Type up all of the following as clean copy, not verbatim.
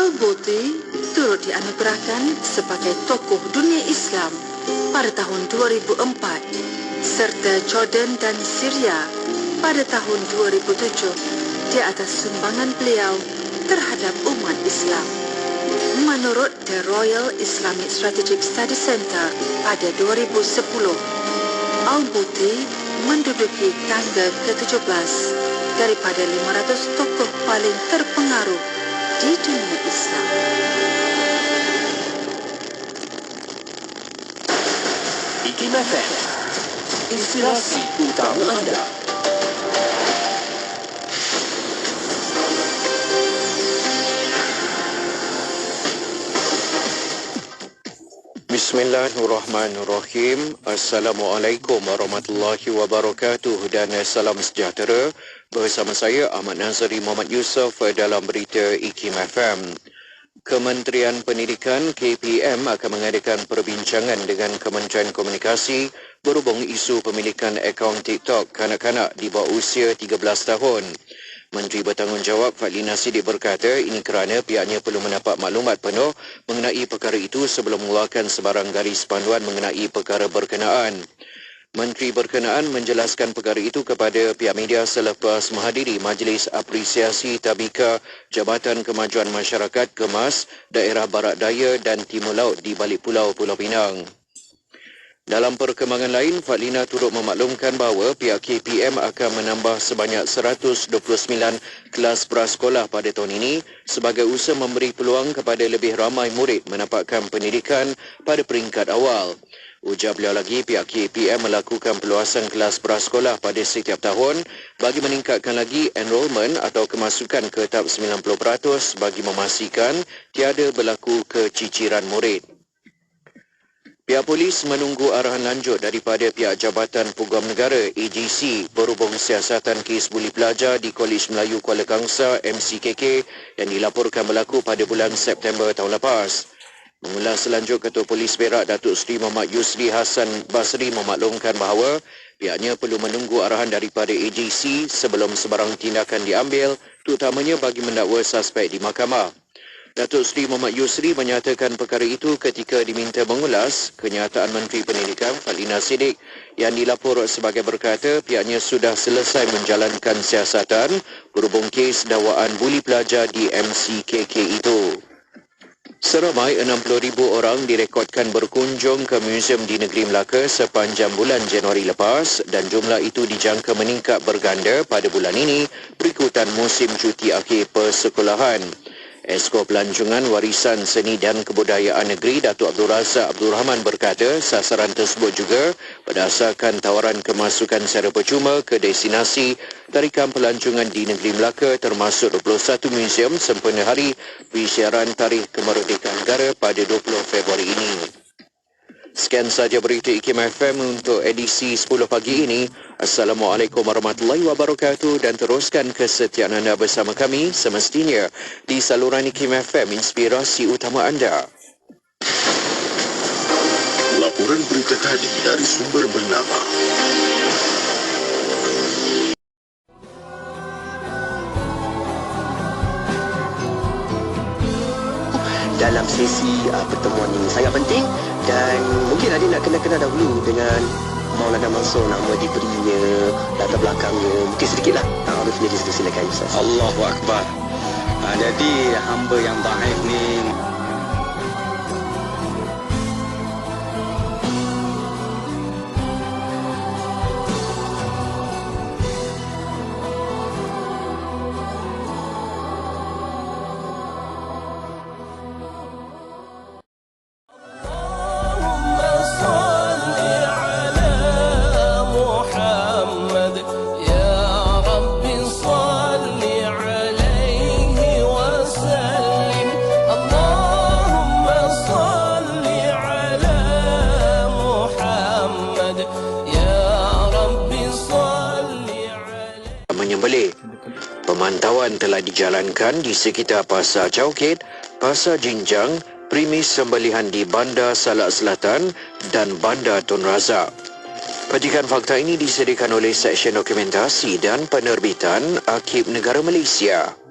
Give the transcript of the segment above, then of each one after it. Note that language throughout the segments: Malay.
Al-Bouti turut dianugerahkan sebagai tokoh dunia Islam pada tahun 2004 serta Jordan dan Syria pada tahun 2007 di atas sumbangan beliau terhadap umat Islam. Menurut The Royal Islamic Strategic Study Center pada 2010, Al-Bouti menduduki tangga ke-17 daripada 500 tokoh paling terpengaruh di dunia Islam. IKIM FM, inspirasi utama anda. Bismillahirrahmanirrahim. Assalamualaikum warahmatullahi wabarakatuh dan salam sejahtera. Bersama saya Ahmad Nazari Muhammad Yusof dalam berita IKIM FM. Kementerian Pendidikan KPM akan mengadakan perbincangan dengan Kementerian Komunikasi berhubung isu pemilikan akaun TikTok kanak-kanak di bawah usia 13 tahun. Menteri Bertanggungjawab Fadlina Siddiq berkata ini kerana pihaknya perlu mendapat maklumat penuh mengenai perkara itu sebelum mengeluarkan sebarang garis panduan mengenai perkara berkenaan. Menteri berkenaan menjelaskan perkara itu kepada pihak media selepas menghadiri Majlis Apresiasi Tabika Jabatan Kemajuan Masyarakat KEMAS Daerah Barat Daya dan Timur Laut di balik Pulau Pinang. Dalam perkembangan lain, Fadlina turut memaklumkan bahawa pihak KPM akan menambah sebanyak 129 kelas prasekolah pada tahun ini sebagai usaha memberi peluang kepada lebih ramai murid mendapatkan pendidikan pada peringkat awal. Ujar beliau lagi, pihak KPM melakukan perluasan kelas prasekolah pada setiap tahun bagi meningkatkan lagi enrolment atau kemasukan ke tahap 90% bagi memastikan tiada berlaku keciciran murid. Pihak polis menunggu arahan lanjut daripada pihak Jabatan Peguam Negara AGC berhubung siasatan kes buli pelajar di Kolej Melayu Kuala Kangsar MCKK yang dilaporkan berlaku pada bulan September tahun lepas. Mengulas selanjut Ketua Polis Perak Datuk Seri Muhammad Yusri Hassan Basri memaklumkan bahawa pihaknya perlu menunggu arahan daripada AGC sebelum sebarang tindakan diambil terutamanya bagi mendakwa suspek di mahkamah. Datuk Seri Muhammad Yusri menyatakan perkara itu ketika diminta mengulas kenyataan Menteri Pendidikan Fadlina Siddiq yang dilapor sebagai berkata pihaknya sudah selesai menjalankan siasatan berhubung kes dakwaan buli pelajar di MCKK itu. Seramai 60,000 orang direkodkan berkunjung ke muzium di negeri Melaka sepanjang bulan Januari lepas dan jumlah itu dijangka meningkat berganda pada bulan ini berikutan musim cuti akhir persekolahan. Esko Pelancongan Warisan Seni dan Kebudayaan Negeri Datuk Abdul Razak Abdul Rahman berkata sasaran tersebut juga berdasarkan tawaran kemasukan secara percuma ke destinasi tarikan pelancongan di negeri Melaka termasuk 21 muzium sempena hari persiaran Tarikh Kemerdekaan Negara pada 20 Februari ini. Sekian sahaja berita IKIM FM untuk edisi 10 pagi ini. Assalamualaikum warahmatullahi wabarakatuh dan teruskan kesetiaan anda bersama kami semestinya di saluran IKIM FM, inspirasi utama anda. Laporan berita tadi dari sumber bernama dalam sesi pertemuan ini sangat penting dan mungkin ada nak kenal-kenal dahulu dengan Maulana Mansur, nama diberinya, latar belakangnya, mungkin sedikitlah. Arif jadi silakan Ustaz. Allahu Akbar. Jadi hamba yang dhaif ni menyembelih. Pemantauan telah dijalankan di sekitar Pasar Chowkit, Pasar Jinjang, premis sembelihan di Bandar Salak Selatan dan Bandar Tun Razak. Petikan fakta ini disediakan oleh Seksyen Dokumentasi dan Penerbitan Arkib Negara Malaysia.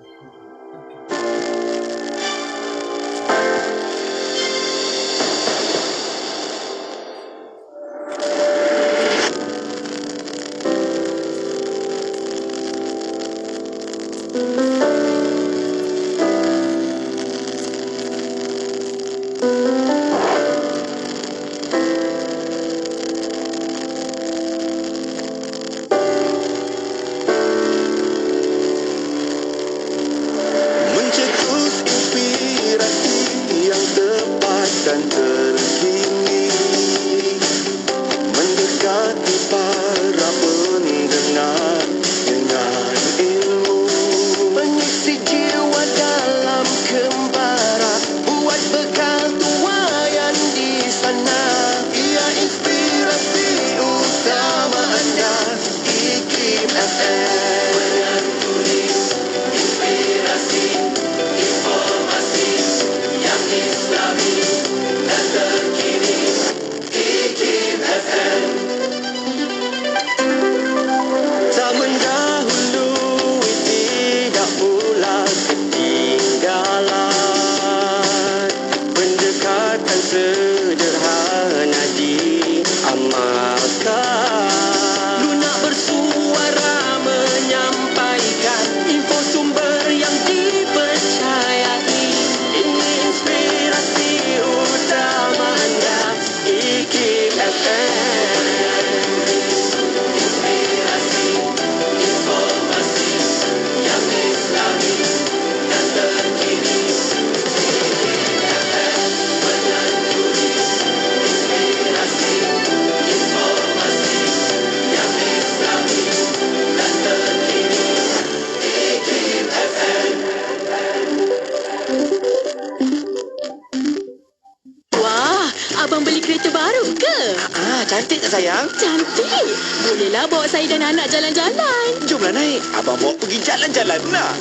Cantik tak sayang? Cantik. Bolehlah bawa saya dan anak jalan-jalan. Jomlah naik. Abang bawa pergi jalan-jalan nak.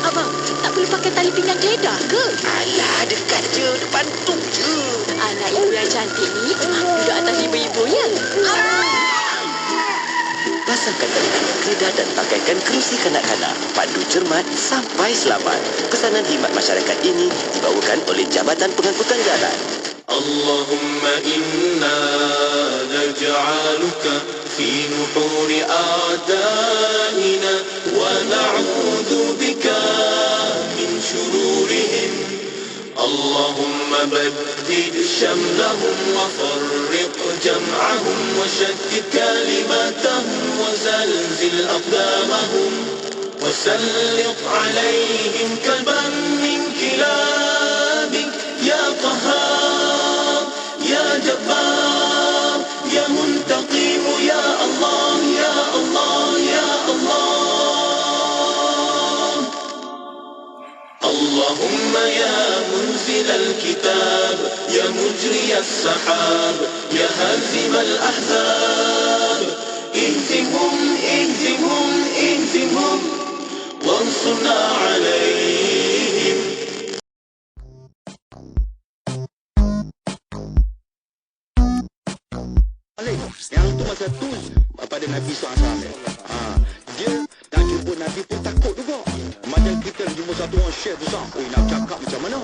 Abang, tak perlu pakai tali pinggang kedah ke? Alah, dekat je. Depan tu je. Anak ibu yang cantik ni duduk atas ibu-ibu ya. Pasangkan tali pinggang kedah dan pakaikan kerusi kanak-kanak. Pandu cermat sampai selamat. Pesanan khidmat masyarakat ini dibawakan oleh Jabatan Pengangkutan Jalan. اللهم إنا نجعلك في نحور أعدائنا ونعوذ بك من شرورهم اللهم بدد شملهم وفرق جمعهم وشتت كلماتهم وزلزل أقدامهم وسلط عليهم كلبا من كلابك يا قهار يا جبار يا منتقم يا الله يا الله يا الله اللهم يا منزل الكتاب يا مجري السحاب يا هازم الأحزاب اهزمهم اهزمهم اهزمهم وانصرنا عليهم. Yang tu masa tu pada Nabi SAW. Dia nak jumpa Nabi pun takut juga. Macam kita jumpa satu orang syekh besar. Nak cakap macam mana?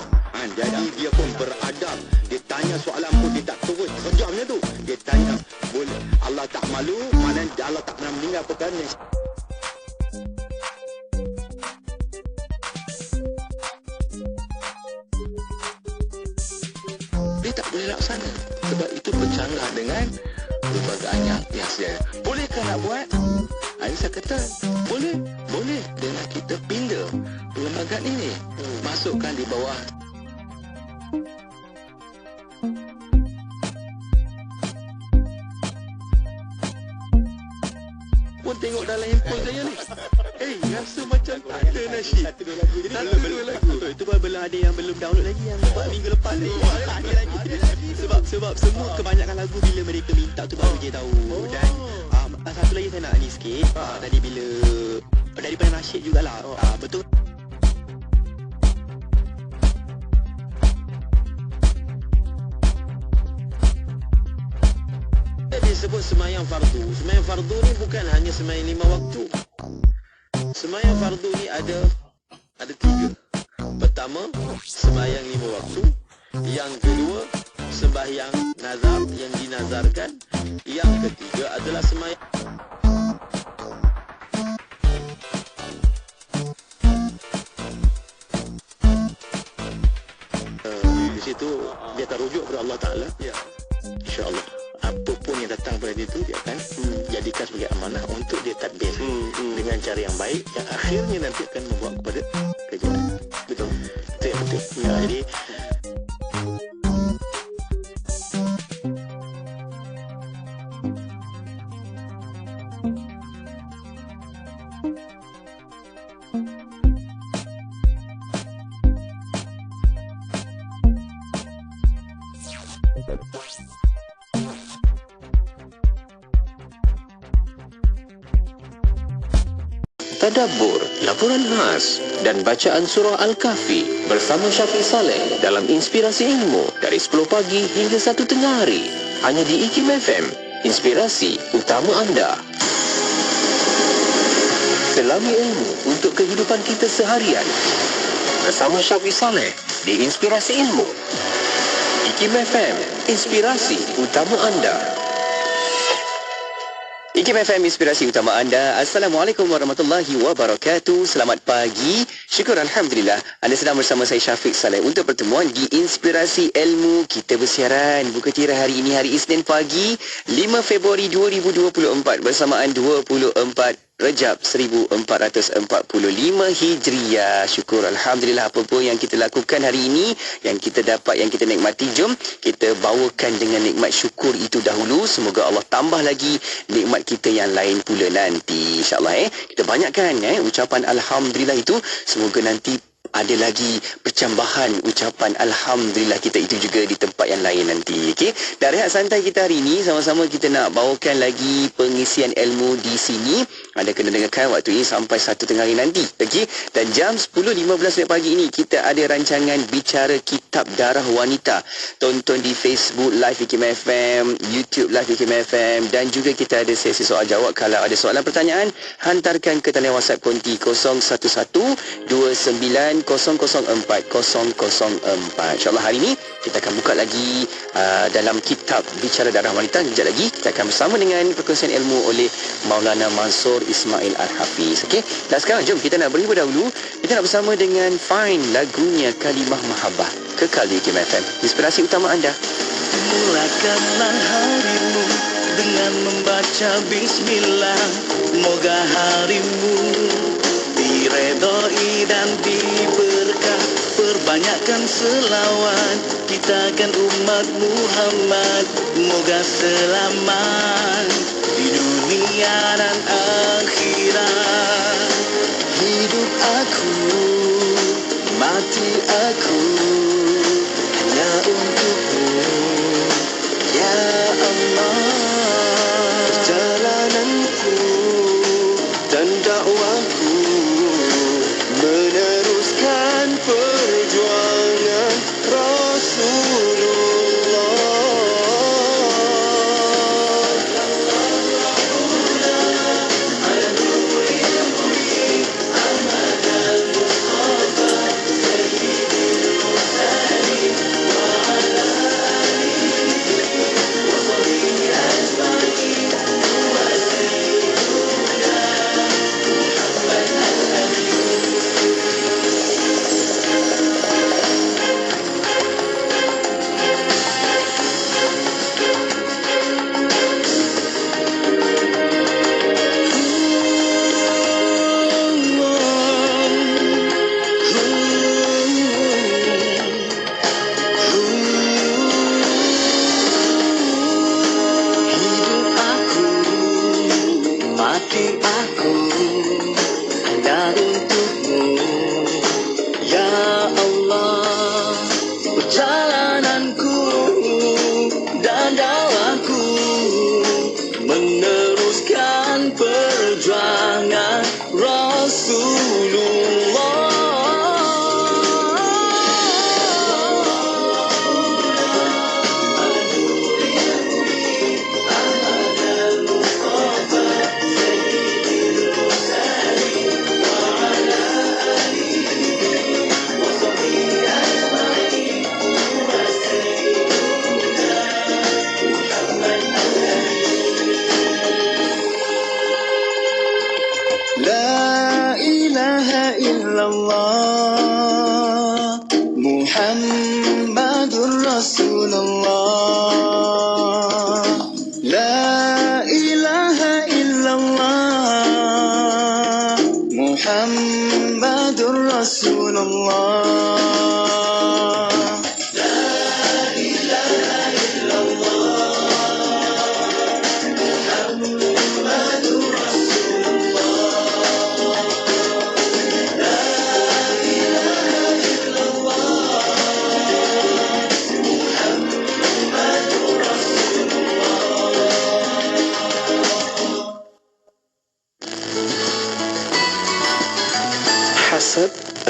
Jadi dia pun beradab. Dia tanya soalan pun dia tak terus sejamnya tu. Dia tanya, boleh Allah tak malu? Mana Allah tak pernah meninggal perkara ni? Dia tak boleh laksana. Sebab itu bercanggah dengan pelbagai yang sedia. Bolehkah nak buat? Saya kata, boleh. Boleh. Dengan kita pindah perlembagaan ini. Masukkan di bawah. Pun tengok dalam handphone saya ni. Rasa macam tak ada nasyid. Satu dua lagu. Itu belum ada yang belum download lagi yang buat minggu lepas ni. Sebab semua kebanyakan lagu bila mereka minta tu baru dia tahu. Dan satu lagi saya nak ni sikit. Tadi bila daripada nasyid jugalah. Betul. Disebut semayang fardu. Semayang fardu ni bukan hanya semayang 5 waktu. Semayang fardu ni ada 3. Pertama, semayang 5 waktu. Yang kedua, sembahyang nazar yang dinazarkan. Yang ketiga adalah semayang di situ dia terujuk kepada Allah Ta'ala. InsyaAllah apapun yang datang pada itu dia akan jadikan sebagai amanah untuk dia tadbir dengan cara yang baik yang akhirnya nanti akan membawa kepada kejayaan. Betul. Itu yang penting. Jadi Tadabbur, laporan khas dan bacaan surah Al-Kahfi bersama Syafiq Saleh dalam Inspirasi Ilmu dari 10 pagi hingga 1 tengah hari. Hanya di IKIM FM, inspirasi utama anda. Selami ilmu untuk kehidupan kita seharian. Bersama Syafiq Saleh di Inspirasi Ilmu. IKIM FM, inspirasi utama anda. IKIM FM, inspirasi utama anda. Assalamualaikum warahmatullahi wabarakatuh. Selamat pagi. Syukur Alhamdulillah anda sedang bersama saya Syafiq Saleh untuk pertemuan di Inspirasi Ilmu. Kita bersiaran buka tirai hari ini, hari Isnin pagi 5 Februari 2024 bersamaan 24 Rejab 1445 Hijriah. Syukur Alhamdulillah apa-apa yang kita lakukan hari ini, yang kita dapat, yang kita nikmati, jom kita bawakan dengan nikmat syukur itu dahulu. Semoga Allah tambah lagi nikmat kita yang lain pula nanti, insyaAllah. Kita banyakkan ucapan Alhamdulillah itu. Semoga nanti ada lagi percambahan ucapan Alhamdulillah kita itu juga di tempat yang lain nanti. Okey, dan rehat santai kita hari ini sama-sama kita nak bawakan lagi pengisian ilmu di sini. Anda kena dengarkan waktu ini sampai 1 tengah hari nanti. Okey, dan jam 10.15 pagi ini kita ada rancangan Bicara Kitab Darah Wanita. Tonton di Facebook Live IKIM FM, YouTube Live IKIM FM, dan juga kita ada sesi soal jawab. Kalau ada soalan pertanyaan, hantarkan ke talian WhatsApp konti 011-29004004. InsyaAllah hari ini kita akan buka lagi dalam kitab Bicara Darah Wanita. Sekejap lagi kita akan bersama dengan perkongsian ilmu oleh Maulana Mansur Ismail Al-Hafiz. Okey, dan sekarang jom kita nak beri dahulu. Kita nak bersama dengan Fine, lagunya Kalimah Mahabbah. Kekal di IKIM FM, inspirasi utama anda. Mulakanlah harimu dengan membaca bismillah. Moga harimu diredoi dan diberkah. Perbanyakkan selawat, kita kan umat Muhammad. Moga selamat di dunia dan akhirat. Hidup aku, mati aku, hanya untukmu, ya Allah. Perjalananku dan dakwaku meneruskan perjuangan Rasulullah.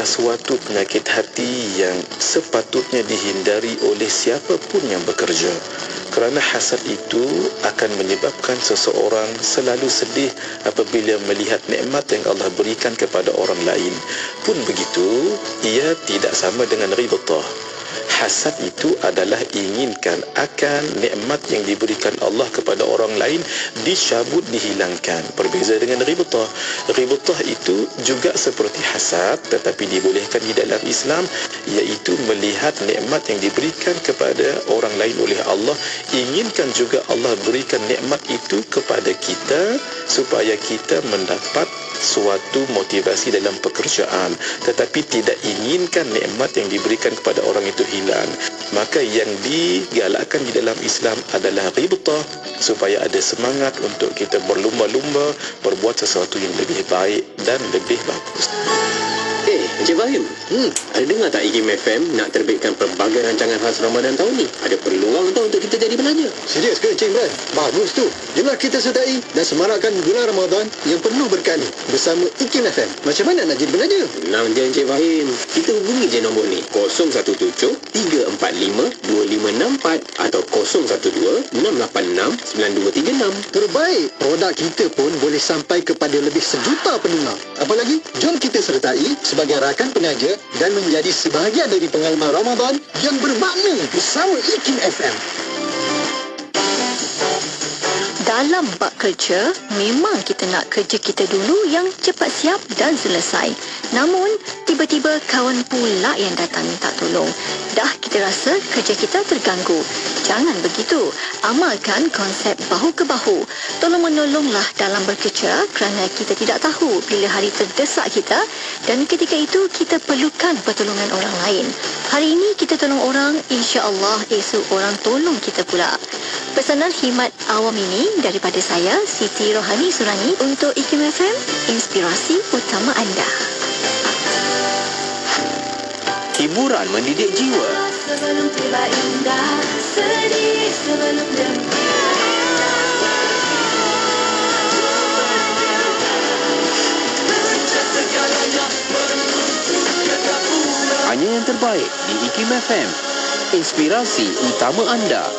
Suatu penyakit hati yang sepatutnya dihindari oleh siapapun yang bekerja, kerana hasad itu akan menyebabkan seseorang selalu sedih apabila melihat nikmat yang Allah berikan kepada orang lain. Pun begitu, ia tidak sama dengan ghibtah. Hasad itu adalah inginkan akan nikmat yang diberikan Allah kepada orang lain dicabut, dihilangkan. Berbeza dengan ghibtah. Ghibtah itu juga seperti hasad tetapi dibolehkan di dalam Islam, iaitu melihat nikmat yang diberikan kepada orang lain oleh Allah, inginkan juga Allah berikan nikmat itu kepada kita supaya kita mendapat suatu motivasi dalam pekerjaan, tetapi tidak inginkan nikmat yang diberikan kepada orang itu hilang. Maka yang digalakkan di dalam Islam adalah ghibtah, supaya ada semangat untuk kita berlumba-lumba berbuat sesuatu yang lebih baik dan lebih bagus. Encik Fahim, ada dengar tak IKIM FM nak terbitkan pelbagai rancangan khas Ramadan tahun ni? Ada peluang tak untuk kita jadi penaja? Serius ke Encik Imran? Bagus tu. Jomlah kita sertai dan semarakkan bulan Ramadan yang penuh berkah ni bersama IKIM FM. Macam mana nak jadi penaja? Senang je Encik Fahim. Kita hubungi je nombor ni 017-345-2564 atau 012-686-9236. Terbaik, produk kita pun boleh sampai kepada lebih sejuta pendengar. Apalagi, jom kita sertai sebagai rakan penaja dan menjadi sebahagian dari pengalaman Ramadan yang bermakna bersama IKIM FM. Dalam bab kerja, memang kita nak kerja kita dulu yang cepat siap dan selesai. Namun, tiba-tiba kawan pula yang datang minta tolong. Dah kita rasa kerja kita terganggu. Jangan begitu. Amalkan konsep bahu ke bahu. Tolong-menolonglah dalam bekerja kerana kita tidak tahu bila hari terdesak kita dan ketika itu kita perlukan pertolongan orang lain. Hari ini kita tolong orang, insya-Allah esok orang tolong kita pula. Pesanan khidmat awam ini daripada saya, Siti Rohani Surani untuk IKIM FM, inspirasi utama anda. Hiburan mendidik jiwa. Sebelum tiba indah, sedih sebelum Hanya yang terbaik di IKIM FM, inspirasi utama anda.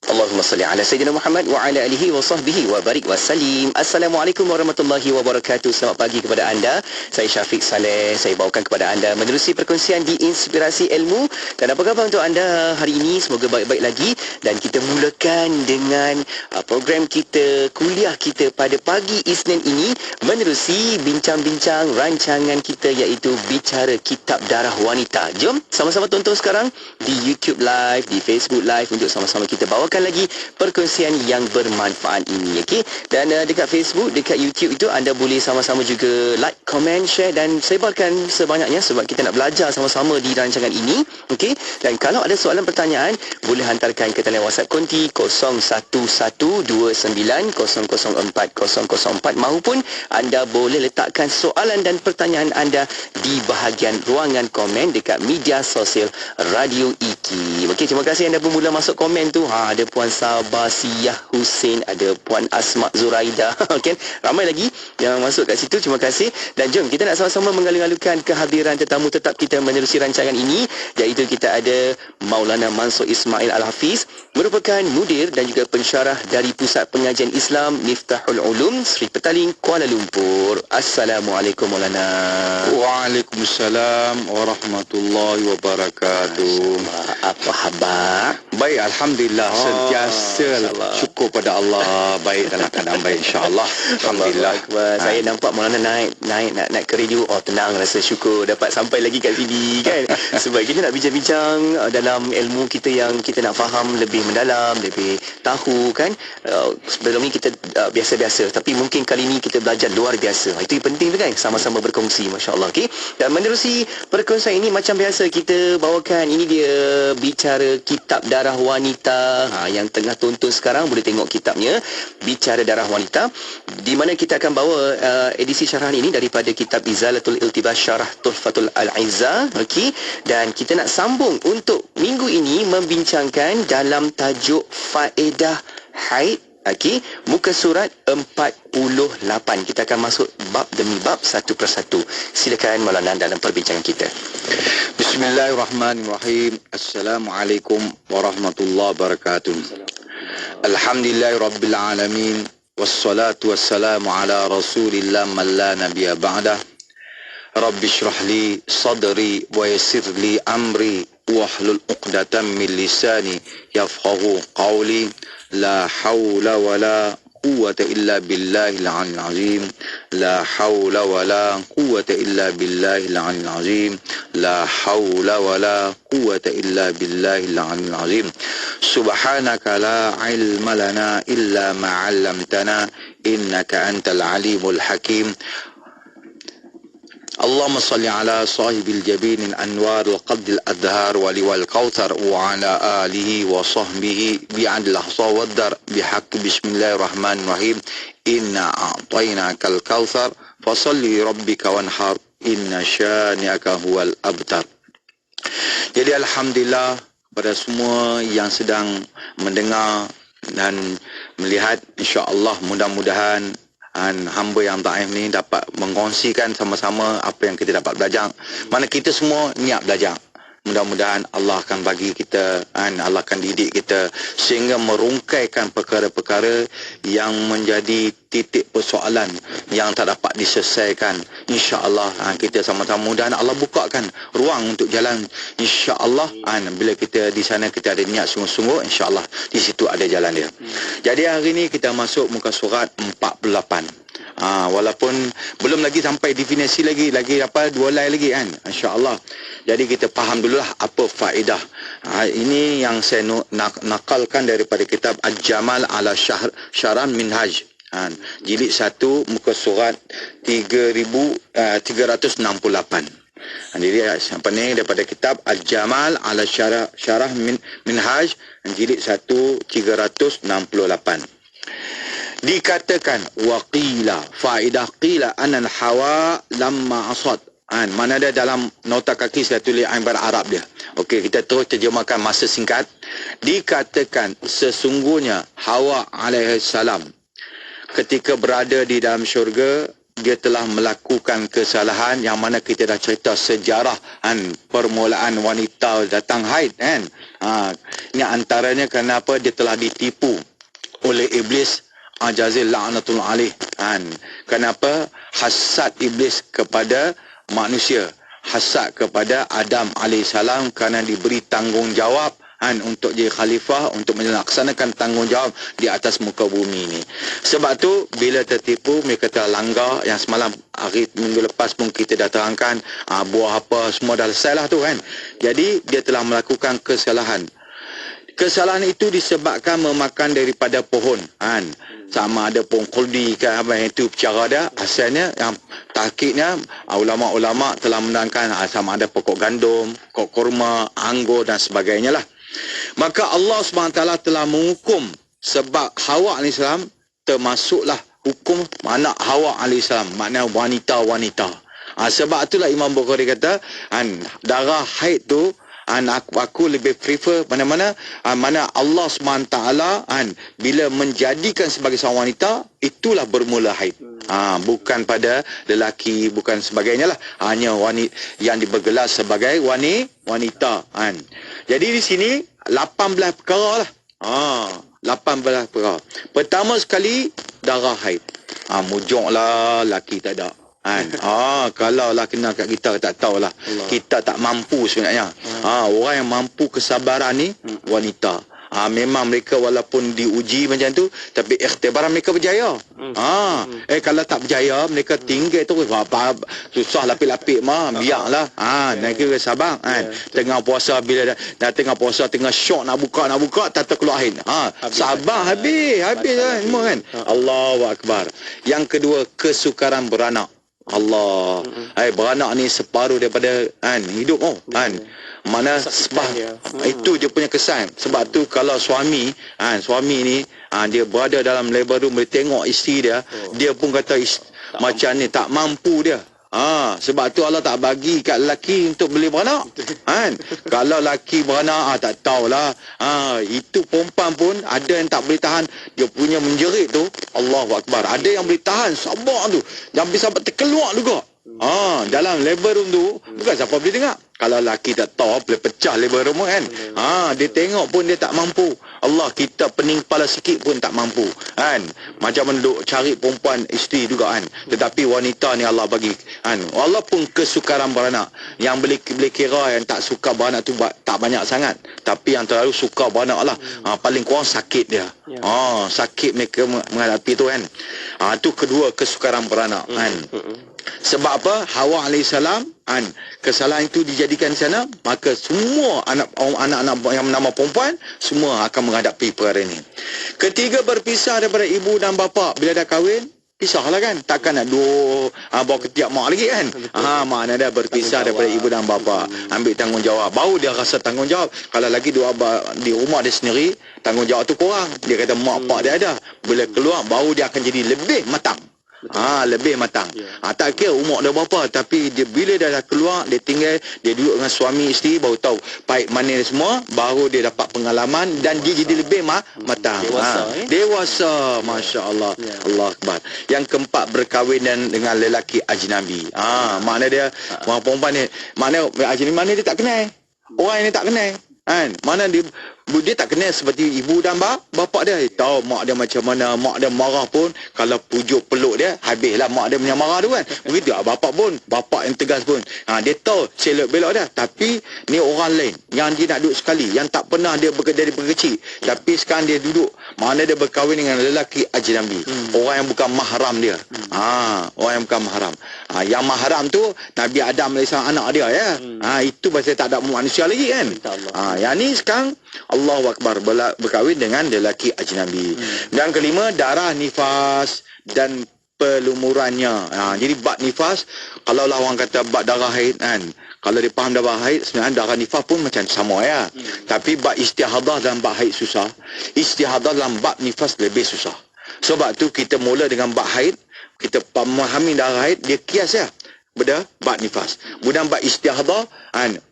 Allahumma salli ala Sayyidina Muhammad wa ala alihi wa sahbihi wa barik wa salim. Assalamualaikum warahmatullahi wabarakatuh. Selamat pagi kepada anda. Saya Syafiq Saleh. Saya bawakan kepada anda menerusi perkongsian di Inspirasi Ilmu. Dan apa khabar untuk anda hari ini? Semoga baik-baik lagi. Dan kita mulakan dengan program kita, kuliah kita pada pagi Isnin ini menerusi bincang-bincang rancangan kita iaitu Bicara Kitab Darah Wanita. Jom sama-sama tonton sekarang di YouTube Live, di Facebook Live untuk sama-sama kita bawakan lagi perkongsian yang bermanfaat ini, okey. Dan dekat Facebook, dekat YouTube itu anda boleh sama-sama juga like, komen, share dan sebarkan sebanyaknya sebab kita nak belajar sama-sama di rancangan ini, okey. Dan kalau ada soalan pertanyaan, boleh hantarkan ke talian WhatsApp konti 0112900404 maupun anda boleh letakkan soalan dan pertanyaan anda di bahagian ruangan komen dekat media sosial Radio IKIM. Okey, terima kasih anda pun mula masuk komen tu. Ada Puan Sabah Siyah Hussein, ada Puan Asma Zuraida. Okay? Ramai lagi yang masuk kat situ. Terima kasih. Dan jom kita nak sama-sama mengalu-alukan kehadiran tetamu tetap kita menerusi rancangan ini, iaitu kita ada Maulana Mansur Ismail Al-Hafiz, merupakan mudir dan juga pensyarah dari Pusat Pengajian Islam Miftahul Ulum Sri Petaling, Kuala Lumpur. Assalamualaikum Maulana. Waalaikumsalam warahmatullahi wabarakatuh. Apa khabar? Baik, alhamdulillah. Sentiasa syukur pada Allah, baik dalam keadaan baik, insya-Allah. Alhamdulillah. Saya nampak Maulana naik ke radio. Oh, tenang, rasa syukur dapat sampai lagi kat sini kan. Sebab kita nak bincang-bincang dalam ilmu kita yang kita nak faham lebih mendalam, lebih tahu kan. Sebelum ni kita biasa-biasa, tapi mungkin kali ni kita belajar luar biasa. Itu yang penting tu kan, sama-sama berkongsi, masya-Allah. Okey. Dan menerusi perkongsian ini macam biasa kita bawakan, ini dia Bicara Kitab Darah Wanita. Yang tengah tonton sekarang boleh tengok kitabnya, Bicara Darah Wanita, di mana kita akan bawa edisi syarahan ini daripada kitab Izalatul Iltibas Syarah Tuhfatul Al-Izzah. Okey, dan kita nak sambung untuk minggu ini membincangkan dalam tajuk Faedah Haid. Okey, muka surat 48. Kita akan masuk bab demi bab satu persatu. Silakan Maulana dalam perbincangan kita. Bismillahirrahmanirrahim. Assalamualaikum warahmatullahi wabarakatuh. Alhamdulillahirabbil alamin wassalatu wassalamu ala Rasulillah man la nabiyya ba'dah. Rabbi shrah li sadri wa yassir li amri wahlul 'uqdatam min lisani yafqahu qawli. La haula wa la quwwata illa billahil 'aliyyil 'azim. La haula wa la quwwata illa billahil 'aliyyil 'azim. La haula wa la quwwata illa billahil 'aliyyil 'azim. Subhanaka la 'ilma lana illa ma 'allamtana innaka antal 'alimul hakim. اللهم صل على صاحب الجبين الأنوار وقد الأدهار ولواء الكوثر وعلى آله وصحبه بعدل الأحصى والدر بحق بسم الله الرحمن الرحيم إنا أعطيناك الكوثر fasalli rabbika wanhar inna syani'aka huwal abtar. Jadi alhamdulillah kepada semua yang sedang mendengar dan melihat, insya-Allah mudah-mudahan hamba yang taif ni dapat mengkongsikan sama-sama apa yang kita dapat belajar. Mana kita semua niat belajar. Mudah-mudahan Allah akan bagi kita, Allah akan didik kita sehingga merungkaikan perkara-perkara yang menjadi titik persoalan yang tak dapat diselesaikan. InsyaAllah kita sama-sama mudah Allah bukakan ruang untuk jalan. InsyaAllah bila kita di sana kita ada niat sungguh-sungguh, InsyaAllah di situ ada jalan dia. Jadi hari ini kita masuk muka surat 48. Walaupun belum lagi sampai definisi lagi dua line lagi kan, insya-Allah. Jadi kita faham dululah apa faedah. Ini yang saya nakalkan daripada kitab Al-Jamal ala Syaran Minhaj. Jilid 1 muka surat 3368. Jadi apa ni daripada kitab Al-Jamal ala Syarah Minhaj, jilid 1 368. Dikatakan waqila, faedah qila anal hawa lamma asad. Mana ada dalam nota kaki saya tulis ibarat Arab dia. Okey, kita terus terjemahkan masa singkat. Dikatakan sesungguhnya Hawa alaihi salam ketika berada di dalam syurga, dia telah melakukan kesalahan yang mana kita dah cerita sejarah permulaan wanita datang haid kan. Ini antaranya kenapa dia telah ditipu oleh iblis Jazil la'natul alaih. Kenapa? Hasad iblis kepada manusia, hasad kepada Adam alaihissalam kerana diberi tanggungjawab untuk jadi khalifah, untuk melaksanakan tanggungjawab di atas muka bumi ini. Sebab tu bila tertipu mereka telah langgar, yang semalam hari minggu lepas pun kita dah terangkan buah apa semua dah selesai lah tu kan. Jadi dia telah melakukan kesalahan. Kesalahan itu disebabkan memakan daripada pohon. Sama ada pohon khuldi ke apa, itu cara dia. Asalnya yang tahqiqnya ulama-ulama telah menerangkan sama ada pokok gandum, pokok kurma, anggur dan sebagainya lah. Maka Allah SWT telah menghukum sebab Hawa AS termasuklah hukum anak Hawa AS, maknanya wanita-wanita. Sebab itulah Imam Bukhari kata darah haid tu aku lebih prefer mana Allah SWT bila menjadikan sebagai seorang wanita, itulah bermula haid. Bukan pada lelaki, bukan sebagainya lah. Hanya wanita yang dibergelar sebagai wanita. Jadi di sini 18 perkara lah. 18 perkara. Pertama sekali darah haid. Mujok lah, lelaki tak ada. Kalau lah kena kat kita tak tahulah. Kita tak mampu sebenarnya. Orang yang mampu kesabaran ni wanita. Memang mereka walaupun diuji macam tu, tapi ikhtibaran mereka berjaya. Kalau tak berjaya, mereka tinggal tu susah lapik-lapik biarlah. Mereka sabar. Tengah puasa, bila dah tengah puasa, tengah syok nak buka tak terkeluar air. Sabar habis semua kan. Allahu Akbar. Yang kedua, kesukaran beranak. Allah. Beranak ni separuh daripada hidup mana sebab itu je punya kesan. Sebab tu kalau suami ni dia berada dalam labor room, dia tengok isteri dia, dia pun kata macam ni tak mampu dia. Sebab tu Allah tak bagi kat lelaki untuk beli beranak. Kalau lelaki beranak tak tahulah. Itu perempuan pun ada yang tak boleh tahan, dia punya menjerit tu, Allahu Akbar. Ada yang boleh tahan, sabar tu, sampai terkeluar juga. Dalam labor room tu bukan siapa boleh dengar. Kalau lelaki tak tahu, boleh pecah labor room kan. Dia tengok pun dia tak mampu. Allah, kita pening kepala sikit pun tak mampu kan. Macam mana duk cari perempuan isteri juga kan. Tetapi wanita ni Allah bagi walaupun kesukaran beranak. Yang boleh kira yang tak suka beranak tu tak banyak sangat, tapi yang terlalu suka beranak lah. Paling kurang sakit dia. Sakit mereka menghadapi tu kan. Tu kedua, kesukaran beranak kan. Sebab apa? Hawa alaihissalam kesalahan itu dijadikan di sana, maka semua anak-anak yang bernama perempuan semua akan menghadapi perkara ini. Ketiga, berpisah daripada ibu dan bapa. Bila dah kahwin, pisahlah kan. Takkan nak bawa ketiak mak lagi kan. Makna dia berpisah daripada ibu dan bapa. Ambil tanggungjawab, baru dia rasa tanggungjawab. Kalau lagi di rumah dia sendiri, tanggungjawab tu kurang. Dia kata mak pak dia ada. Bila keluar, baru dia akan jadi lebih matang. Lebih matang. Tak kira umur dah berapa, tapi dia bila dah keluar, dia tinggal, dia duduk dengan suami isteri, baru tahu pahit manis semua, baru dia dapat pengalaman dan dia jadi lebih matang. Dewasa, masya-Allah. Allah Akbar. Yang keempat, berkahwin dengan lelaki ajnabi. Makna dia orang perempuan ni, makna ajnabi mana dia tak kenal. Orang ni tak kenal. Mana dia tak kenal seperti ibu dan bapa dia. Tahu mak dia macam mana, mak dia marah pun kalau pujuk peluk dia, habislah mak dia punya marah tu kan. Begitu bapa yang tegas pun. Dia tahu selok belok dia. Tapi ni orang lain yang dia nak duduk sekali, yang tak pernah dia dari kecil. Tapi sekarang dia duduk, mana dia berkahwin dengan lelaki ajnabi. Orang yang bukan mahram dia. Orang yang bukan mahram. Yang mahram tu Nabi Adam alaihissalam, anak dia ya. Itu pasal tak ada manusia lagi kan. Yang ni sekarang Allahu Akbar, berkahwin dengan lelaki ajnabi. Dan kelima, darah nifas dan pelumurannya. Jadi bab nifas, kalau lah orang kata bab darah haid kan, kalau dia faham darah haid, sebenarnya darah nifas pun macam sama ya. Tapi bab istihadah dalam bab haid susah, istihadah dalam bab nifas lebih susah. Sebab tu kita mula dengan bab haid, kita memahami darah haid, dia kias ya pada bab nifas. Kemudian bab istihadah,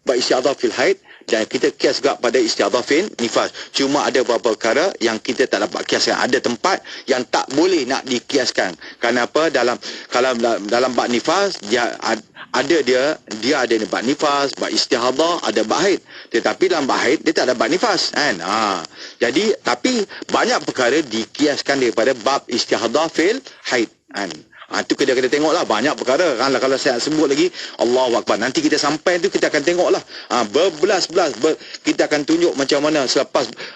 bab istihadah fil haid, dan kita kias juga pada istihadah fil nifas. Cuma ada beberapa perkara yang kita tak dapat kiaskan. Ada tempat yang tak boleh nak dikiaskan. Kenapa? Dalam bab nifas dia ada bab nifas, bab istihadah, ada bab haid. Tetapi dalam bab haid dia tak ada bab nifas kan. Jadi tapi banyak perkara dikiaskan daripada bab istihadah fil haid kan. Itu kita kena tengoklah, banyak perkara kan. Kalau saya sebut lagi, Allahu Akbar, nanti kita sampai tu kita akan tengoklah berbelas-belas kita akan tunjuk macam mana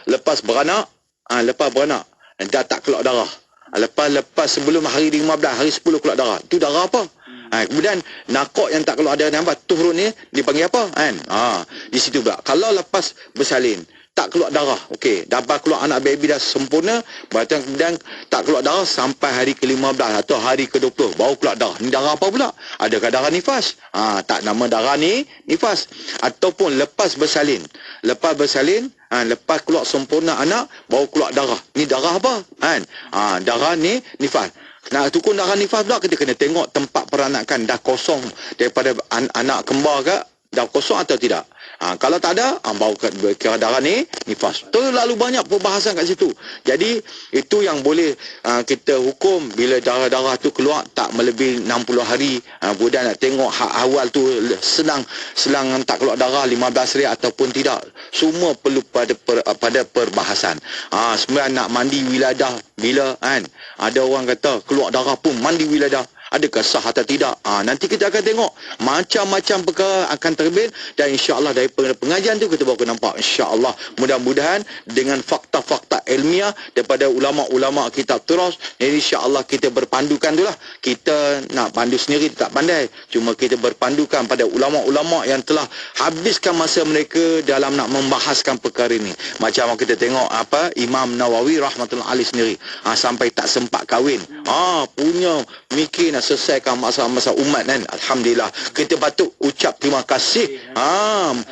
lepas beranak, dah tak keluar darah, lepas sebelum hari 15, hari 10 keluar darah, tu darah apa? Kemudian nakok yang tak keluar darah nampak turun ni dipanggil apa kan? Di situ pula kalau lepas bersalin tak keluar darah, okey, dapat keluar anak baby dah sempurna, kemudian tak keluar darah sampai hari ke-15 atau hari ke-20 baru keluar darah. Ni darah apa pula? Adakah darah nifas? Tak, nama darah ni nifas. Ataupun lepas bersalin, lepas keluar sempurna anak baru keluar darah. Ni darah apa? Darah ni nifas. Nak tukar darah nifas pula, kita kena tengok tempat peranakan dah kosong daripada anak kembar ke, dah kosong atau tidak. Kalau tak ada, baru kira darah ni nifas. Terlalu banyak perbahasan kat situ. Jadi itu yang boleh kita hukum bila darah-darah tu keluar tak melebihi 60 hari. Kemudian nak tengok awal tu selang tak keluar darah 15 hari ataupun tidak. Semua perlu pada perbahasan. Sebenarnya nak mandi wiladah bila kan? Ada orang kata keluar darah pun mandi wiladah, adakah sah atau tidak? Nanti kita akan tengok macam-macam perkara akan terbit, dan insya-Allah dari pengajian tu kita baru nampak insya-Allah. Mudah-mudahan dengan fakta-fakta ilmiah daripada ulama-ulama kitab turas, insya-Allah kita berpandukan itulah. Kita nak pandu sendiri tak pandai, cuma kita berpandukan pada ulama-ulama yang telah habiskan masa mereka dalam nak membahaskan perkara ini. Macam kita tengok Imam Nawawi rahmatullah alaih sendiri, sampai tak sempat kahwin, punya mikir nak selesaikan masalah-masalah umat kan. Alhamdulillah, kita patut ucap terima kasih,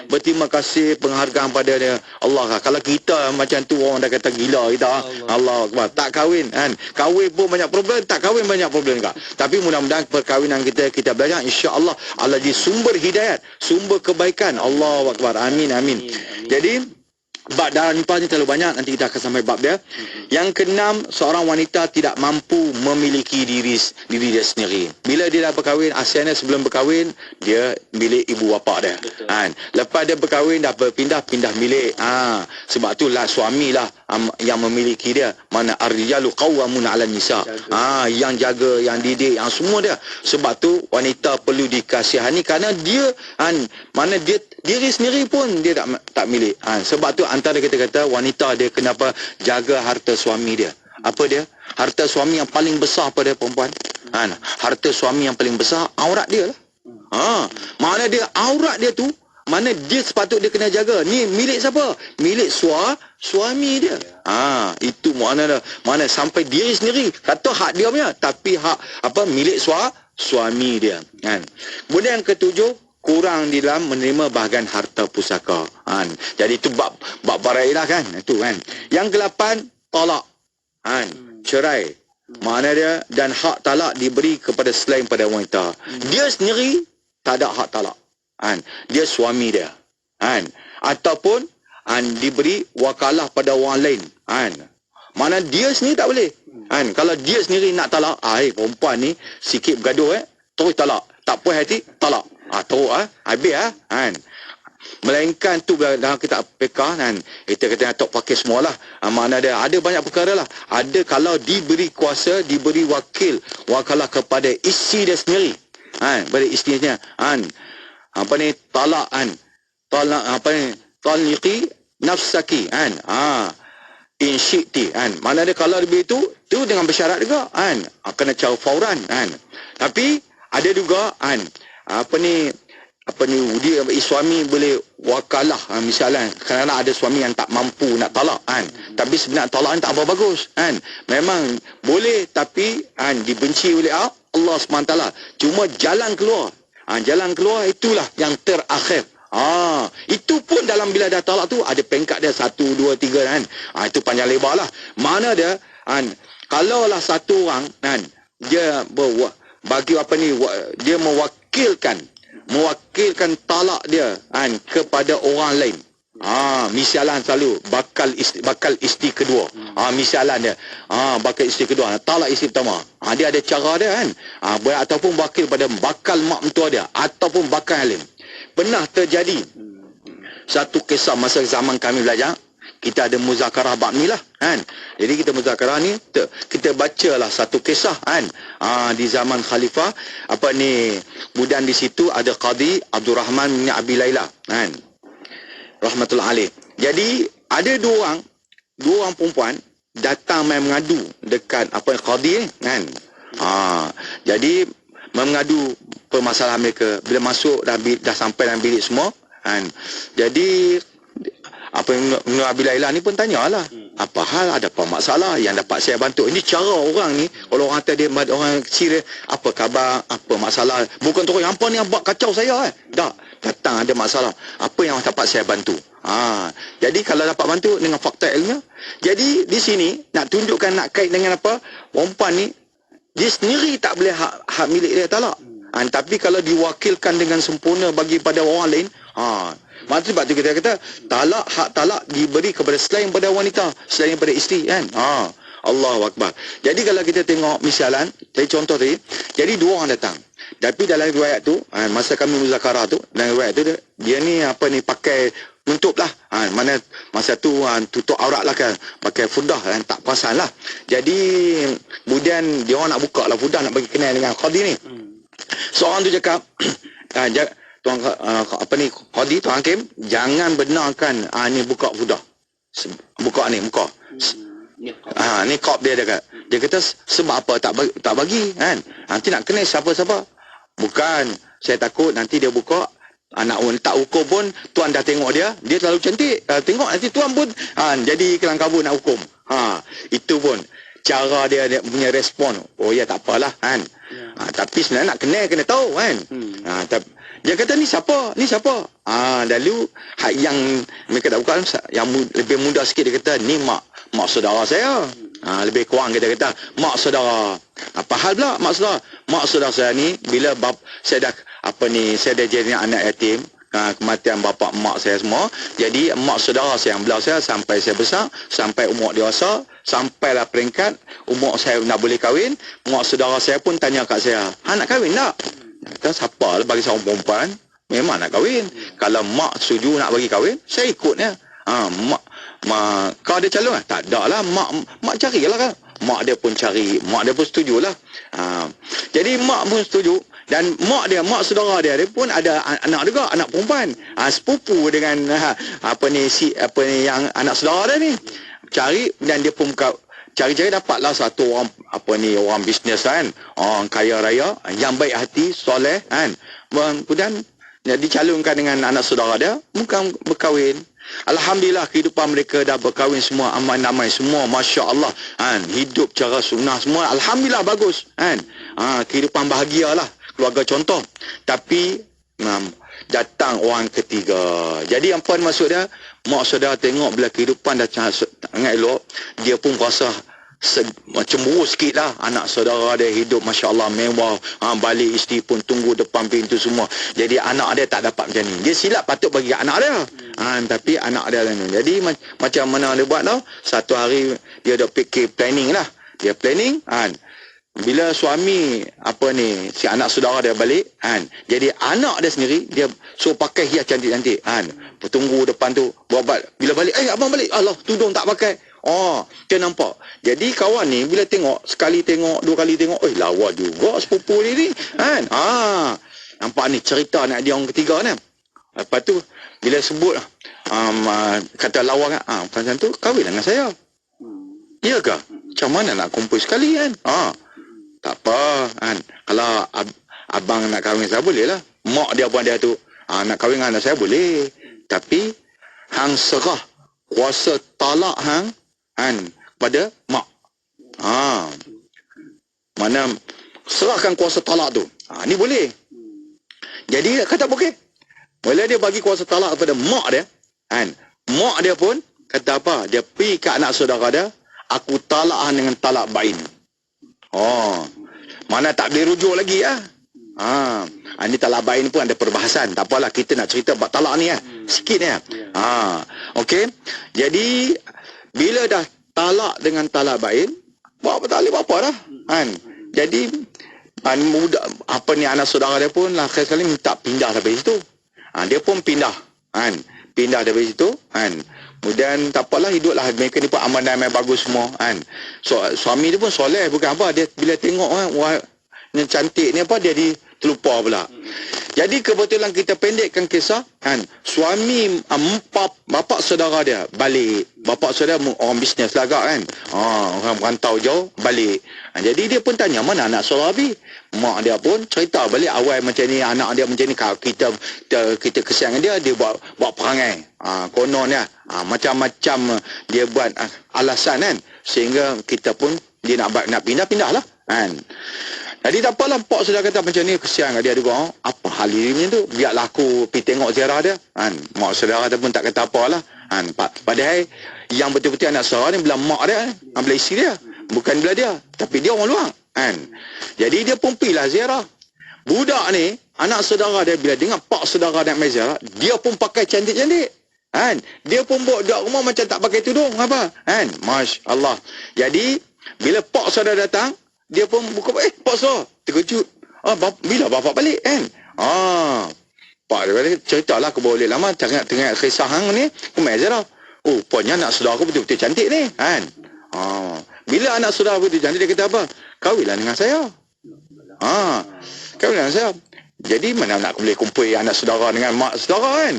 berterima kasih, penghargaan pada dia Allah. Kalau kita macam tu, orang dah kata gila kita. Allah Akbar, tak kahwin kan. Kahwin pun banyak problem, tak kahwin banyak problem juga. Tapi mudah-mudahan perkahwinan kita belajar, insya-Allah Allah jadi sumber hidayat, sumber kebaikan. Allahu Akbar, amin amin. Jadi bab darah nifas ni terlalu banyak, nanti kita akan sampai bab dia. Yang keenam, seorang wanita tidak mampu memiliki diri dia sendiri. Bila dia dah berkahwin, asalnya sebelum berkahwin dia milik ibu bapa dia. Lepas dia berkahwin dah berpindah milik. Sebab tu lah suami lah yang memiliki dia. Mana ar-rijalu qawwamun 'alan nisa. Yang jaga, yang didik, yang semua dia. Sebab tu wanita perlu dikasihani kerana dia mana dia diri sendiri pun dia tak milik. Sebab tu antara kita kata wanita dia kenapa jaga harta suami dia. Apa dia? Harta suami yang paling besar pada perempuan. Harta suami yang paling besar aurat dia lah. Mana dia aurat dia tu, mana dia sepatut dia kena jaga. Ni milik siapa? Milik suami dia. Itu mana sampai diri sendiri. Kata hak dia punya, tapi hak milik suami dia. Kemudian yang ketujuh, kurang di dalam menerima bahagian harta pusaka. Jadi itu bab barai lah kan. Itu kan. Yang ke-8, talak. Cerai. Mana dia, dan hak talak diberi kepada selain pada wanita. Dia sendiri tak ada hak talak. Dia suami dia. Ataupun diberi wakalah pada orang lain. Mana dia sendiri tak boleh. Kalau dia sendiri nak talak, perempuan ni sikit bergaduh, terus talak. Tak puas hati, talak. Terus habis Melainkan tu dalam kitab fiqh kita kata tok pakai semualah. Mana ada banyak perkara lah. Ada kalau diberi kuasa, diberi wakalah kepada isteri dia sendiri. Pada isterinya. Talak taliqi nafsaki in syi'ti. Mana ada kalau diberi tu dengan bersyarat juga kena cara fauran. Tapi ada juga dia suami boleh wakalah misalnya kerana ada suami yang tak mampu nak talak tapi sebenarnya talak tak apa bagus memang boleh tapi dibenci oleh Allah SWT. Cuma jalan keluar itulah yang terakhir. Itu pun dalam bila dah talak tu ada peringkat dia 1, 2, 3 itu panjang lebar lah. Mana dia kalau lah satu orang dia bagi dia mewakilkan talak dia kepada orang lain. Misalan selalu bakal isteri kedua. Misalan dia bakal isteri kedua, talak isteri pertama. Dia ada cara dia ataupun wakil pada bakal mak mentua dia ataupun bakal alim. Pernah terjadi satu kisah masa zaman kami belajar. Kita ada muzakarah bab ni lah Jadi kita muzakarah ni kita bacalah satu kisah di zaman khalifah kemudian di situ ada Qadi Abdul Rahman bin Abi Laila rahmatullah alaih. Jadi ada dua orang perempuan datang main mengadu dekat Qadi ni jadi mengadu permasalahan mereka. Bila masuk dah sampai dalam bilik semua jadi Nur Abi Laila ni pun tanyalah, apa hal, ada apa masalah yang dapat saya bantu. Ini cara orang ni, kalau orang tadi orang kecil, apa khabar, apa masalah, bukan terus apa ni yang buat kacau saya tak, datang ada masalah, apa yang dapat saya bantu. Jadi kalau dapat bantu dengan fakta ilmiah. Jadi di sini nak tunjukkan, nak kait dengan apa, perempuan ni dia sendiri tak boleh hak milik dia talak. Tapi kalau diwakilkan dengan sempurna bagi pada orang lain, sebab tu kita kata hak talak diberi kepada selain pada wanita, selain pada isteri Allahu Akbar. Jadi kalau kita tengok misalan, contoh tadi, jadi dua orang datang. Tapi dalam riwayat tu, masa kami muzakarah tu, dalam riwayat tu dia ni pakai nutup lah. Mana masa tu tutup aurat lah kan, pakai fudah tak perasan lah. Jadi kemudian dia orang nak buka lah fudah, nak bagi kenal dengan Qadi ni. Seorang tu cakap tuan Qadi, tuan hakim, jangan benarkan ni buka fudah. Buka ni muka. Ni kop dia dekat. Dia kata sebab apa tak bagi nanti nak kena siapa-siapa. Bukan, saya takut nanti dia buka, anak tak ukur pun tuan dah tengok dia terlalu cantik, tengok nanti tuan pun jadi kelang kabut nak hukum. Itu pun cara dia punya respon. Oh ya, tak apalah tapi sebenarnya nak kena tahu dia kata ni siapa? Lalu yang mereka tak buka, yang lebih muda sikit, dia kata ni mak saudara saya. Lebih kurang kita kata mak saudara. Apa hal pula mak saudara? Mak saudara saya ni bila saya dah saya dah jadi anak yatim, kematian bapa mak saya semua. Jadi mak saudara saya yang belah saya sampai saya besar, sampai umur dewasa, sampailah peringkat umur saya nak boleh kahwin, mak saudara saya pun tanya kat saya, nak kahwin tak? Kata siapa bagi seorang perempuan memang nak kahwin. Kalau mak setuju nak bagi kahwin, saya ikutnya. Mak kau ada calon tak? Tak lah, mak carilah kan. Mak dia pun cari, mak dia pun setujulah. Jadi mak pun setuju. Dan mak saudara dia pun ada anak juga, anak perempuan. Sepupu dengan yang anak saudara dia ni. Cari, dan dia pun cari-cari dapatlah satu orang orang bisnes orang kaya raya yang baik hati, soleh kemudian dicalonkan dengan anak saudara dia, bukan berkahwin. Alhamdulillah kehidupan mereka dah berkahwin semua, aman damai semua, masya-Allah hidup cara sunnah semua, alhamdulillah bagus kehidupan bahagialah, keluarga contoh. Tapi datang orang ketiga. Jadi apa maksud dia? Mak saudara tengok bila kehidupan dah sangat elok, dia pun rasa cemburu sikit lah. Anak saudara dia hidup Masya Allah mewah, balik isteri pun tunggu depan pintu semua. Jadi anak dia tak dapat macam ni. Dia silap patut bagi anak dia, tapi anak dia ni. Jadi macam mana dia buat tau. Satu hari dia dah fikir planning lah. Dia planning bila suami si anak saudara dia balik jadi anak dia sendiri dia suruh pakai hias cantik-cantik tunggu depan tu buat bila balik abang balik, Allah tudung tak pakai. Dia nampak. Jadi kawan ni bila tengok, sekali tengok, dua kali tengok, lawa juga sepupu ni nampak ni cerita nak dia orang ketiga ni. Lepas tu bila sebut kata lawa macam tu, kahwin dengan saya. Ya ke? Macam mana nak kumpul sekali tak apa kalau abang nak kahwin saya boleh lah. Mak dia pun dia tu nak kahwin dengan anak saya boleh, tapi hang serah kuasa talak hang kepada mak. Mana serahkan kuasa talak tu. Ni boleh. Jadi kata okey. Bila dia bagi kuasa talak kepada mak dia, mak dia pun kata apa? Dia pergi ke anak saudara dia, aku talak dengan talak bain. Mana tak boleh rujuk lagi Ini talak bain pun ada perbahasan. Tak apalah, kita nak cerita bab talak ni sikit ni. Okey. Jadi bila dah talak dengan talak bain, buat tak boleh apa dah. Jadi anak saudara dia pun lah sekali minta pindah dari situ. Dia pun pindah. Pindah dari situ. Kemudian tak apalah, hiduplah mereka ni pun aman damai bagus semua suami dia pun soleh, bukan apa. Dia bila tengok yang cantik ni dia terlupa pula. Jadi kebetulan kita pendekkan kisah, suami bapa saudara dia balik. Bapa saudara orang bisnes lagak orang merantau jauh balik. Jadi dia pun tanya, mana anak saudara Abi? Mak dia pun cerita balik awal macam ni, anak dia macam ni, kita kesian dengan dia buat perangai. Konon macam-macam dia buat alasan sehingga kita pun dia nak pindah lah. Jadi tak apalah, pak sudah kata macam ni, kesian kat dia juga. Apa hal dia macam tu? Biarlah aku pergi tengok ziarah dia. Mak saudara dia pun tak kata apalah. Padahal yang betul-betul anak saudara ni belah mak dia, belah isteri dia, bukan belah dia, tapi dia orang luar. Jadi dia pun pergilah ziarah. Budak ni, anak saudara dia bila dengar pak saudara nak mai ziarah, dia pun pakai cantik-cantik. Dia pun bawa budak rumah macam tak pakai tudung apa. Masya Allah. Jadi bila pak saudara datang, dia pun buka, pak saudara terkejut. Bila bapak balik pak dia balik, ceritalah aku boleh lama tengah kisah hang ni, aku mai ziarah. Punya anak saudara aku betul-betul cantik ni. Bila anak saudara betul cantik, dia kata apa? Kahwinlah dengan saya. Kahwinlah dengan saya. Jadi mana nak boleh kumpul anak saudara dengan mak saudara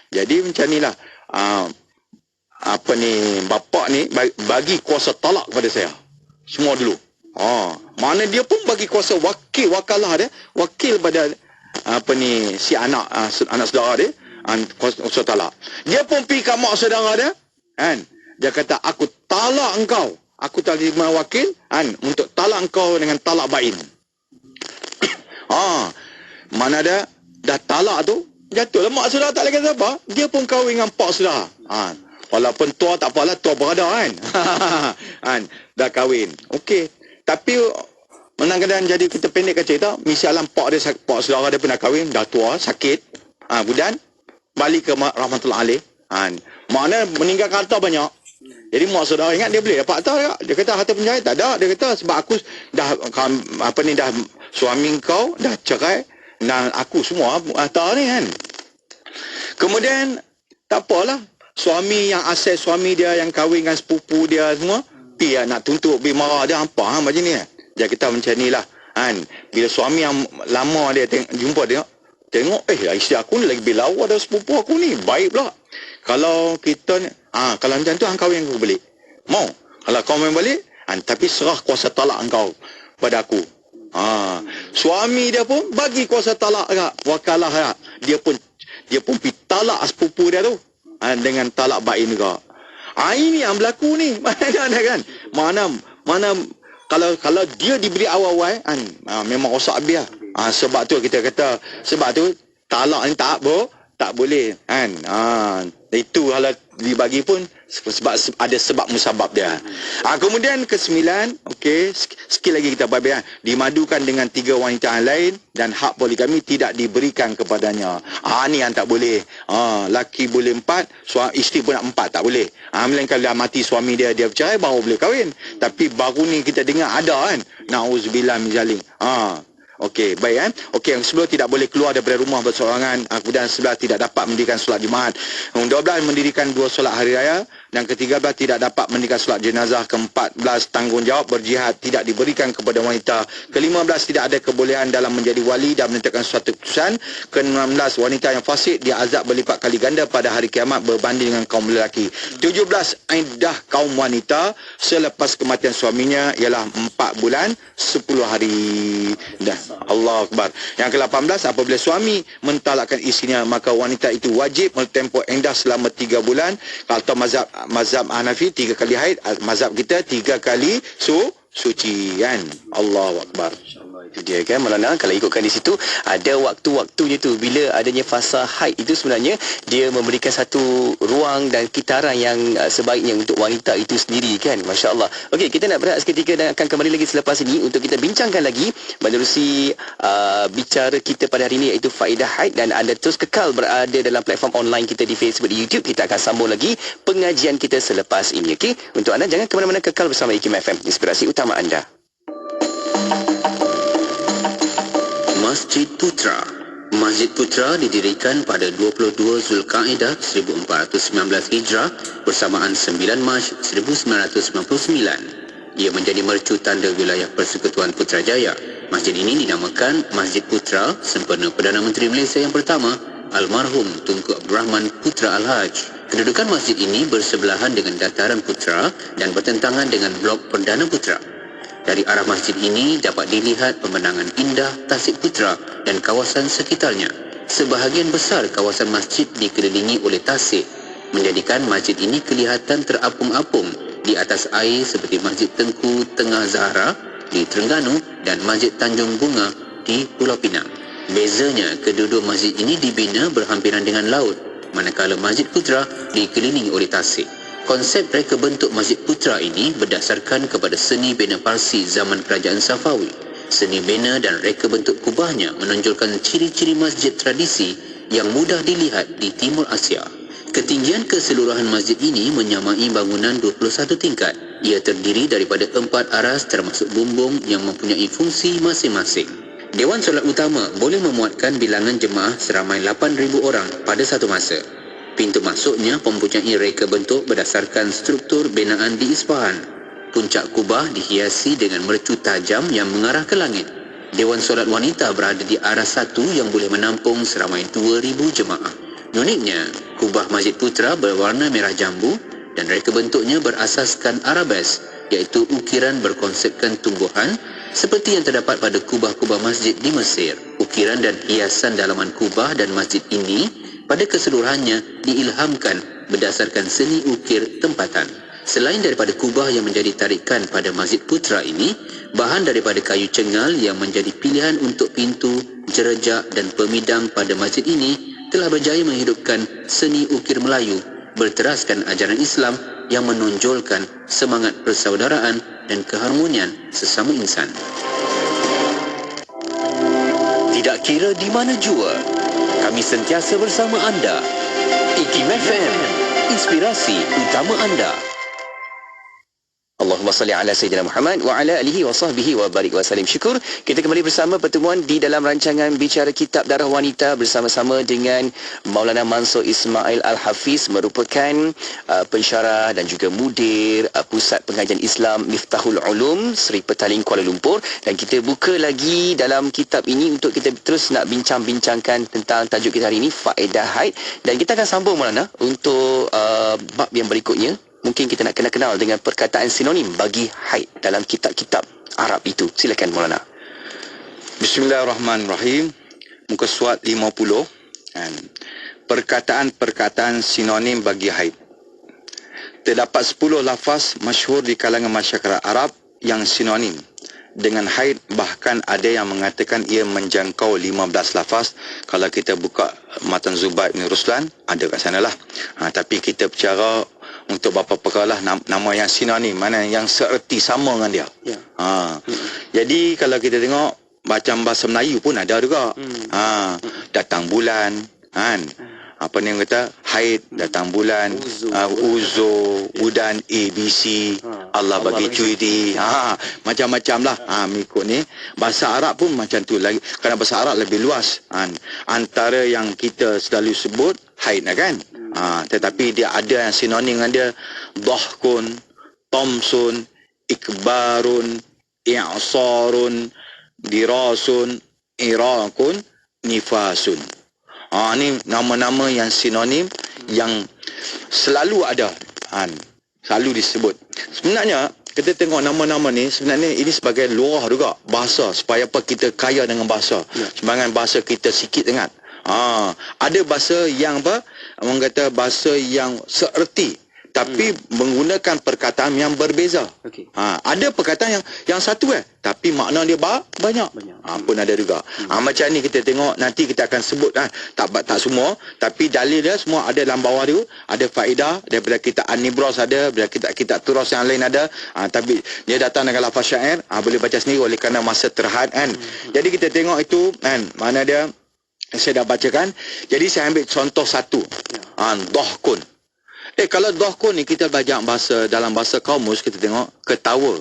jadi macam inilah. Bapak ni bagi kuasa talak kepada saya semua dulu. Mana dia pun bagi kuasa wakalah dia, wakil pada si anak saudara dia, kuasa talak. Dia pun pergi ke mak saudara dia, dia kata, aku talak engkau. Aku tak terima wakil untuk talak engkau dengan talak bain. Mana dah talak tu, jatuhlah mak saudara tak lagi apa. Dia pun kahwin dengan pak saudara. Walaupun tua tak apalah, tua berada dah kahwin. Okey. Tapi kadang-kadang jadi kita pendekkan cerita, misalnya pak saudara dia pernah kahwin, dah tua, sakit. Kemudian balik ke rahmatullah alaih. Mana meninggalkan harta banyak. Jadi mak saudara ingat dia boleh dapat harta. Dia kata harta penjahit tak ada. Dia kata sebab aku dah suami kau dah cerai dan aku semua harta ni Kemudian tak apalah, suami yang asal suami dia yang kahwin dengan sepupu dia semua pergi nak tuntut, pergi marah dia apa macam ni dia kata macam ni lah bila suami yang lama dia jumpa dia tengok isteri aku ni lagi lawa dah sepupu aku ni, baik pula. Kalau kita ni kalau macam tu hang kahwin aku balik, mau? Kalau kau main balik tapi serah kuasa talak engkau pada aku. Suami dia pun bagi kuasa talak wakalah dia pun pergi talak sepupu dia tu dengan talak bain juga. Ini yang berlaku ni. Mana kalau dia diberi awal-awal memang rosak habis. Sebab tu kita kata, sebab tu talak ni tak tak boleh kan. Itu kalau dibagi pun sebab ada sebab musabab dia. Kemudian ke-9, okey, sekali lagi kita babak dimadukan dengan 3 wanita yang lain dan hak poligami tidak diberikan kepadanya. Ni yang tak boleh. Laki boleh 4, isteri pun nak 4 tak boleh. Melainkan dah mati suami dia bercerai baru boleh kahwin. Tapi baru ni kita dengar ada kan. Nauzubillah min zalik. Okey, baik Okey, yang sebelum tidak boleh keluar daripada rumah bersorangan, kemudian 11 tidak dapat mendirikan solat Jumaat. 12 mendirikan 2 solat hari raya dan ke-13 tidak dapat mendirikan solat jenazah. Ke-14 tanggungjawab berjihad tidak diberikan kepada wanita. Ke-15 tidak ada kebolehan dalam menjadi wali dan menentukan suatu keputusan. Ke-16 wanita yang fasik diazab berlipat kali ganda pada hari kiamat berbanding dengan kaum lelaki. 17 iddah kaum wanita selepas kematian suaminya ialah 4 bulan 10 hari. Dah. Allah Akbar. Yang ke-18, apabila suami mentalakkan isterinya, maka wanita itu wajib bertempoh iddah selama 3 bulan. Kalau mazhab Hanafi 3 kali haid, mazhab kita 3 kali suci kan. Allahu Akbar. Itu dia kan Maulana, kalau ikutkan di situ ada waktu-waktunya tu. Bila adanya fasa haid itu sebenarnya dia memberikan satu ruang dan kitaran yang sebaiknya untuk wanita itu sendiri kan. Masya Allah. Okey, kita nak berehat seketika dan akan kembali lagi selepas ini untuk kita bincangkan lagi menerusi bicara kita pada hari ini, iaitu faedah haid. Dan anda terus kekal berada dalam platform online kita di Facebook, di YouTube. Kita akan sambung lagi pengajian kita selepas ini. Okey, untuk anda jangan ke mana-mana, kekal bersama IKIM FM, inspirasi utama anda. Masjid Putra. Masjid Putra didirikan pada 22 Zulkaidah 1419 Hijrah bersamaan 9 Mac 1999. Ia menjadi mercu tanda wilayah Persekutuan Putrajaya. Masjid ini dinamakan Masjid Putra sempena Perdana Menteri Malaysia yang pertama, almarhum Tunku Abdul Rahman Putra Al-Haj. Kedudukan masjid ini bersebelahan dengan dataran Putra dan bertentangan dengan blok Perdana Putra. Dari arah masjid ini dapat dilihat pemandangan indah Tasik Putra dan kawasan sekitarnya. Sebahagian besar kawasan masjid dikelilingi oleh tasik, menjadikan masjid ini kelihatan terapung-apung di atas air seperti Masjid Tengku Tengah Zahra di Terengganu dan Masjid Tanjung Bunga di Pulau Pinang. Bezanya, kedua-dua masjid ini dibina berhampiran dengan laut, manakala Masjid Putra dikelilingi oleh tasik. Konsep reka bentuk Masjid Putra ini berdasarkan kepada seni bina Parsi zaman Kerajaan Safawi. Seni bina dan reka bentuk kubahnya menonjolkan ciri-ciri masjid tradisi yang mudah dilihat di Timur Asia. Ketinggian keseluruhan masjid ini menyamai bangunan 21 tingkat. Ia terdiri daripada 4 aras termasuk bumbung yang mempunyai fungsi masing-masing. Dewan Solat Utama boleh memuatkan bilangan jemaah seramai 8,000 orang pada satu masa. Pintu masuknya mempunyai reka bentuk berdasarkan struktur binaan di Isfahan. Puncak kubah dihiasi dengan mercu tajam yang mengarah ke langit. Dewan Solat Wanita berada di arah satu yang boleh menampung seramai 2,000 jemaah. Uniknya, kubah Masjid Putra berwarna merah jambu dan reka bentuknya berasaskan arabes, iaitu ukiran berkonsepkan tumbuhan seperti yang terdapat pada kubah-kubah masjid di Mesir. Ukiran dan hiasan dalaman kubah dan masjid ini pada keseluruhannya diilhamkan berdasarkan seni ukir tempatan. Selain daripada kubah yang menjadi tarikan pada Masjid Putra ini, bahan daripada kayu cengal yang menjadi pilihan untuk pintu, jerejak dan pemidang pada masjid ini telah berjaya menghidupkan seni ukir Melayu berteraskan ajaran Islam yang menonjolkan semangat persaudaraan dan keharmonian sesama insan. Tidak kira di mana jua, kami sentiasa bersama anda. IKIM FM, inspirasi utama anda. Allahumma salli ala Sayyidina Muhammad wa ala alihi wa sahbihi wa barik wa salim. Syukur kita kembali bersama pertemuan di dalam rancangan Bicara Kitab Darah Wanita bersama-sama dengan Maulana Mansur Ismail Al-Hafiz, merupakan pensyarah dan juga mudir Pusat Pengajian Islam Miftahul Ulum Seri Petaling Kuala Lumpur. Dan kita buka lagi dalam kitab ini untuk kita terus nak bincang-bincangkan tentang tajuk kita hari ini, faedah haid. Dan kita akan sambung Maulana untuk bab yang berikutnya. Mungkin kita nak kenal dengan perkataan sinonim bagi haid dalam kitab-kitab Arab itu. Silakan Maulana. Bismillahirrahmanirrahim. Muka surat 50. Perkataan-perkataan sinonim bagi haid. Terdapat 10 lafaz masyhur di kalangan masyarakat Arab yang sinonim dengan haid, bahkan ada yang mengatakan ia menjangkau 15 lafaz. Kalau kita buka Matan Zubair bin Ruslan, ada kat sana lah. Tapi kita bicara untuk beberapa perkara lah, nama yang sinonim, mana yang seerti sama dengan dia. Ya. Jadi kalau kita tengok macam bahasa Melayu pun ada juga. Datang bulan, kan? Apa ni yang kata haid, datang bulan, uzur, udan ABC, Allah bagi cuti, macam-macam lah. Mengikut ni bahasa Arab pun macam tu lagi, kerana bahasa Arab lebih luas. Antara yang kita selalu sebut haid lah kan. Tetapi dia ada yang sinonim dengan dia, dhahkun, tomsun, ikbarun, i'sarun, dirasun, irakun, nifasun. Ni nama-nama yang sinonim yang selalu ada, selalu disebut. Sebenarnya kita tengok nama-nama ni, sebenarnya ini sebagai luah juga bahasa, supaya apa kita kaya dengan bahasa. Sebagian bahasa kita sikit sangat. Ada bahasa yang apa, orang kata bahasa yang seerti, tapi menggunakan perkataan yang berbeza. Ada perkataan yang satu tapi makna dia banyak. Pun ada juga. Macam ni kita tengok, nanti kita akan sebut tak semua, tapi dalil dia semua ada dalam bawah tu. Ada faedah daripada kitab An-Nibras, ada daripada kitab Turas yang lain ada. Tapi dia datang dengan lafaz syair, boleh baca sendiri oleh kerana masa terhad kan. Jadi kita tengok itu kan, mana dia saya dah bacakan. Jadi saya ambil contoh satu. Dhahkun. Kalau dhahkun ni kita belajar bahasa, dalam bahasa kamus kita tengok ketawa.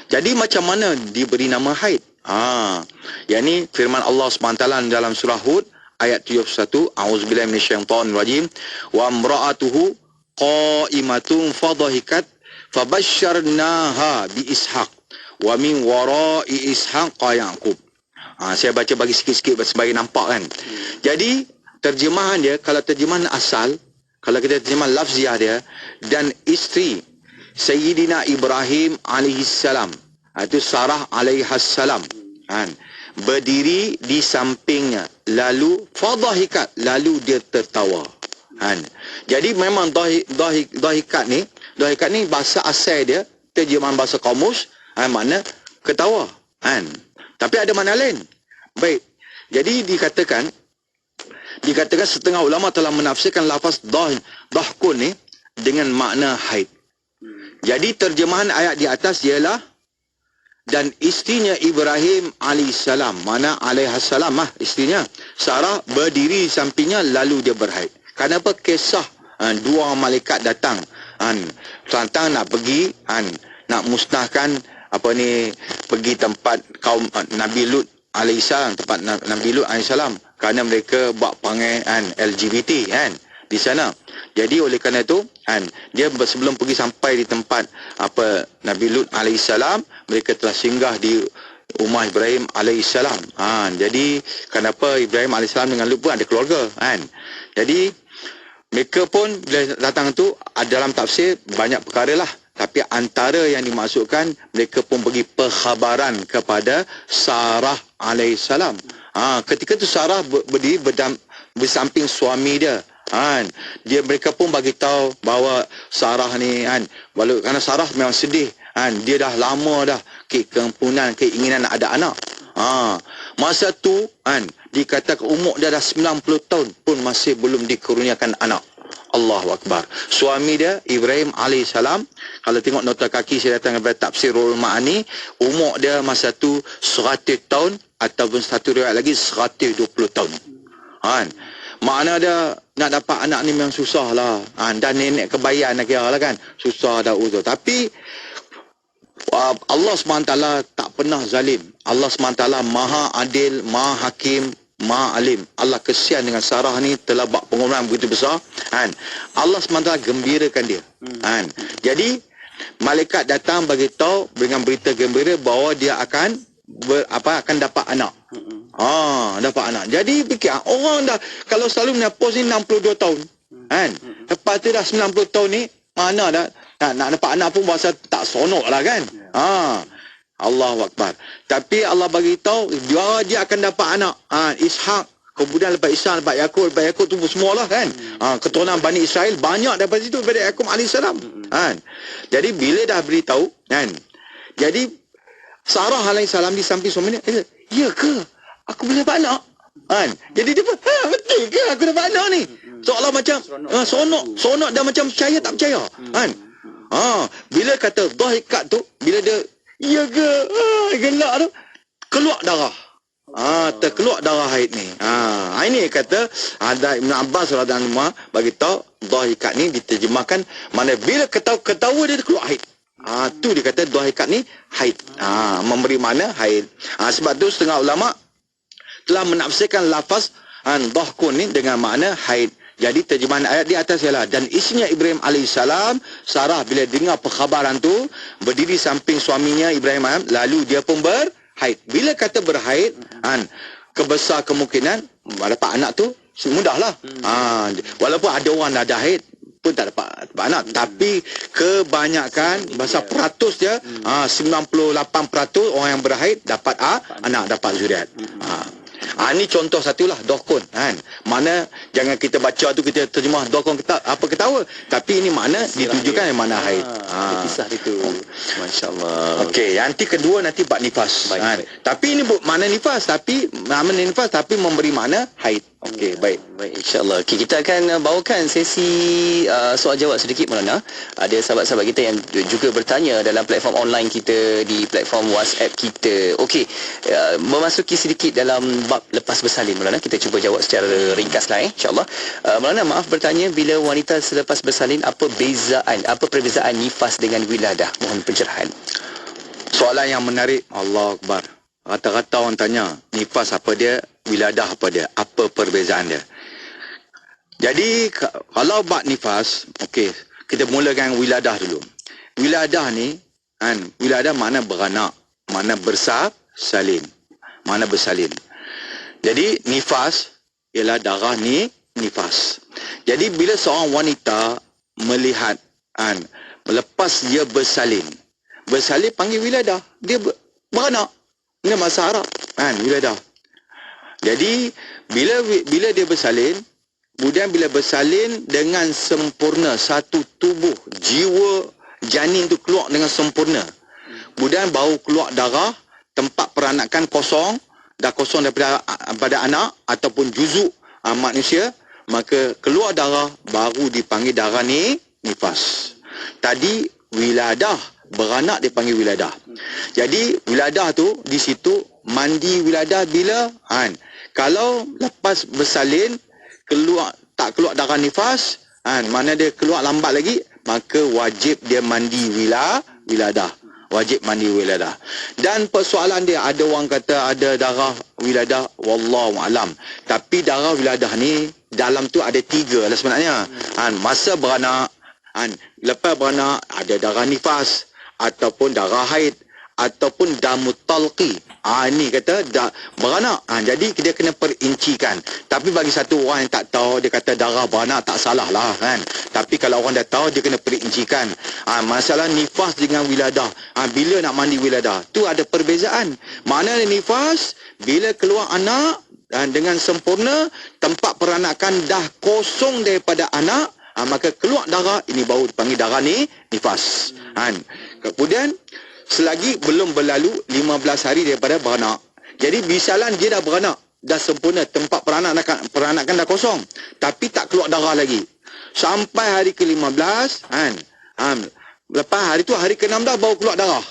Jadi macam mana diberi nama haid? Yang ni firman Allah SWT dalam surah Hud ayat 71, a'udzubillahi minasyaitonir rajim, wa imra'atuhu qa'imatun fadhahikat fabasyarnaha bi Ishaq wa min wara'i Ishaq Yaqub. Saya baca bagi sikit-sikit sebagai nampak kan. Jadi terjemahan dia, kalau terjemahan asal, kalau kita terjemah lafziah dia, dan isteri Sayyidina Ibrahim alaihissalam, itu Sarah alaihassalam, berdiri di sampingnya, lalu fadhahikat, lalu dia tertawa. Jadi memang dhahikat ni bahasa asal dia, terjemahan bahasa kamus, makna ketawa. Tapi ada makna lain. Baik. Jadi dikatakan setengah ulama telah menafsirkan lafaz dhahkun ni dengan makna haid. Jadi terjemahan ayat di atas ialah dan isterinya Ibrahim alaihissalam, mana alaihassalam isterinya Sarah berdiri di sampingnya lalu dia berhaid. Kenapa? Kisah dua malaikat datang nak pergi nak musnahkan pergi tempat kaum Nabi Lut alaihissalam, tempat Nabi Lut alaihissalam, kerana mereka buat panggilan LGBT di sana. Jadi oleh kerana itu dia sebelum pergi sampai di tempat Nabi Lut alaihissalam, mereka telah singgah di rumah Ibrahim alaihissalam. Jadi kenapa Ibrahim alaihissalam dengan Lut pun ada keluarga Jadi mereka pun bila datang tu, dalam tafsir banyak perkara lah. Tapi antara yang dimaksudkan, mereka pun bagi perkhabaran kepada Sarah alaihissalam. Ketika tu Sarah berdiri bersamping suami dia. Mereka pun bagi tahu bahawa Sarah ni kerana Sarah memang sedih. Dia dah lama dah kempunan, keinginan nak ada anak. Masa tu dikatakan umur dia dah 90 tahun pun masih belum dikurniakan anak. Allahu Akbar. Suami dia Ibrahim alaihissalam, kalau tengok nota kaki saya datang daripada Tafsirul Ma'ani, umur dia masa tu 100 tahun ataupun satu riwayat lagi 120 tahun. Makna dia nak dapat anak ni memang susah lah. Dan nenek kebayan nak kira lah kan. Susah dah uzur. Tapi Allah SWT tak pernah zalim. Allah SWT maha adil, maha hakim, maha alim. Allah kesian dengan Sarah ni telah buat pengorbanan begitu besar. Allah SWT gembirakan dia. Jadi malaikat datang bagi tahu dengan berita gembira bahawa dia akan dapat anak. Dapat anak. Jadi fikir orang dah, kalau selalu menapos ni 62 tahun. Lepas tu dah 90 tahun ni, mana dah nak dapat anak pun bahasa tak sonok lah kan. Allahu Akbar. Tapi Allah bagi tahu dia akan dapat anak. Ishak, kemudian lepas Ishak, lepas Yakub tu semualah kan. Keturunan Bani Israel banyak daripada situ, daripada Yakub alaihissalam. Jadi bila dah beritahu Jadi Sarah alaihissalam di samping suaminya, ya ke? Aku boleh dapat anak? Kan? Jadi dia pun, betul ke aku dapat anak ni? Seolah macam sonok dan macam percaya tak percaya. Kan? Bila kata dhahikat tu, bila dia ya ke? Gelak tu, keluar darah. Terkeluar darah haid ni. Ini kata ada Ibn Abbas radhiyallahu anhu bagi tahu dhahikat ni diterjemahkan mana bila ketawa dia keluar haid. Tu dia kata dhahikat ni haid. Memberi makna haid. Sebab tu setengah ulama telah menafsirkan lafaz dhahkun ni dengan makna haid. Jadi terjemahan ayat di atas ialah, dan isinya Ibrahim alaihissalam, Sarah bila dengar perkhabaran tu berdiri samping suaminya Ibrahim alaihissalam, lalu dia pun berhaid. Bila kata berhaid, kebesar kemungkinan dapat anak tu mudahlah. Walaupun ada orang ada haid pun tak dapat anak, tapi kebanyakan bahasa peratus dia 98% orang yang berhaid dapat anak, dapat zuriat. Ini contoh satulah dhahkun kan. Mana jangan kita baca tu kita terjemah dhahkun apa ketawa, tapi ini makna ditujukan yang mana haid. Kisah itu. Masya-Allah. Okey, nanti kedua nanti bab nifas. Baik. Tapi ini makna nifas tapi memberi makna haid. Okey, baik. InsyaAllah. Okay, kita akan bawakan sesi soal jawab sedikit, Maulana. Ada sahabat-sahabat kita yang juga bertanya dalam platform online kita, di platform WhatsApp kita. Okey, memasuki sedikit dalam bab lepas bersalin, Maulana. Kita cuba jawab secara ringkaslah, insyaAllah. Maulana, maaf bertanya, bila wanita selepas bersalin, apa perbezaan nifas dengan wiladah? Mohon pencerahan. Soalan yang menarik. Allah Akbar. Rata-rata orang tanya, nifas apa dia, wiladah apa dia, apa perbezaan dia. Jadi kalau bab nifas, okey, kita mulakan wiladah dulu. Wiladah ni wiladah makna beranak, makna bersalin, makna bersalin. Jadi nifas ialah darah ni nifas. Jadi bila seorang wanita melihat melepas dia bersalin panggil wiladah, dia beranak. Ini bahasa Arab wiladah. Jadi bila dia bersalin, kemudian bila bersalin dengan sempurna, satu tubuh jiwa janin tu keluar dengan sempurna, kemudian baru keluar darah, tempat peranakan kosong, dah kosong daripada anak ataupun juzuk manusia, maka keluar darah baru dipanggil darah ni nifas. Tadi wiladah, beranak dipanggil wiladah. Jadi wiladah tu di situ mandi wiladah bila kalau lepas bersalin tak keluar darah nifas, mana dia keluar lambat lagi, maka wajib dia mandi wiladah. Wajib mandi wiladah. Dan persoalan dia, ada orang kata ada darah wiladah, wallahu alam. Tapi darah wiladah ni dalam tu ada 3 lah sebenarnya. Masa beranak, lepas beranak ada darah nifas ataupun darah haid ataupun damut talqi. Ini kata beranak. Jadi dia kena perincikan. Tapi bagi satu orang yang tak tahu, dia kata darah beranak tak salah lah kan. Tapi kalau orang dah tahu, dia kena perincikan. Masalah nifas dengan wiladah. Bila nak mandi wiladah, tu ada perbezaan. Mana nifas, bila keluar anak dengan sempurna, tempat peranakan dah kosong daripada anak, maka keluar darah, ini baru dipanggil darah ni nifas. Kemudian selagi belum berlalu 15 hari daripada beranak. Jadi bisalah dia dah beranak, dah sempurna, tempat peranakan dah kosong, tapi tak keluar darah lagi. Sampai hari ke-15, lepas hari tu hari ke-16 baru keluar darah.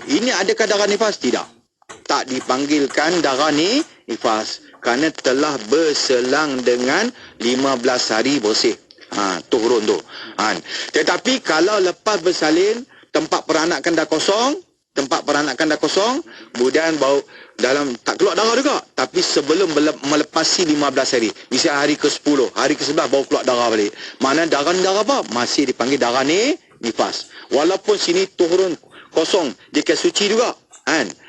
Ini adakah darah nifas? Tidak. Tak dipanggilkan darah ni nifas kerana telah berselang dengan 15 hari bersih. Turun tu. Tetapi kalau lepas bersalin, tempat peranakan dah kosong, kemudian bau dalam tak keluar darah juga, tapi sebelum melepasi 15 hari, misalnya hari ke-10, hari ke-11 baru keluar darah balik. Mana darah apa? Masih dipanggil darah ni nifas. Walaupun sini turun kosong, dia kan suci juga.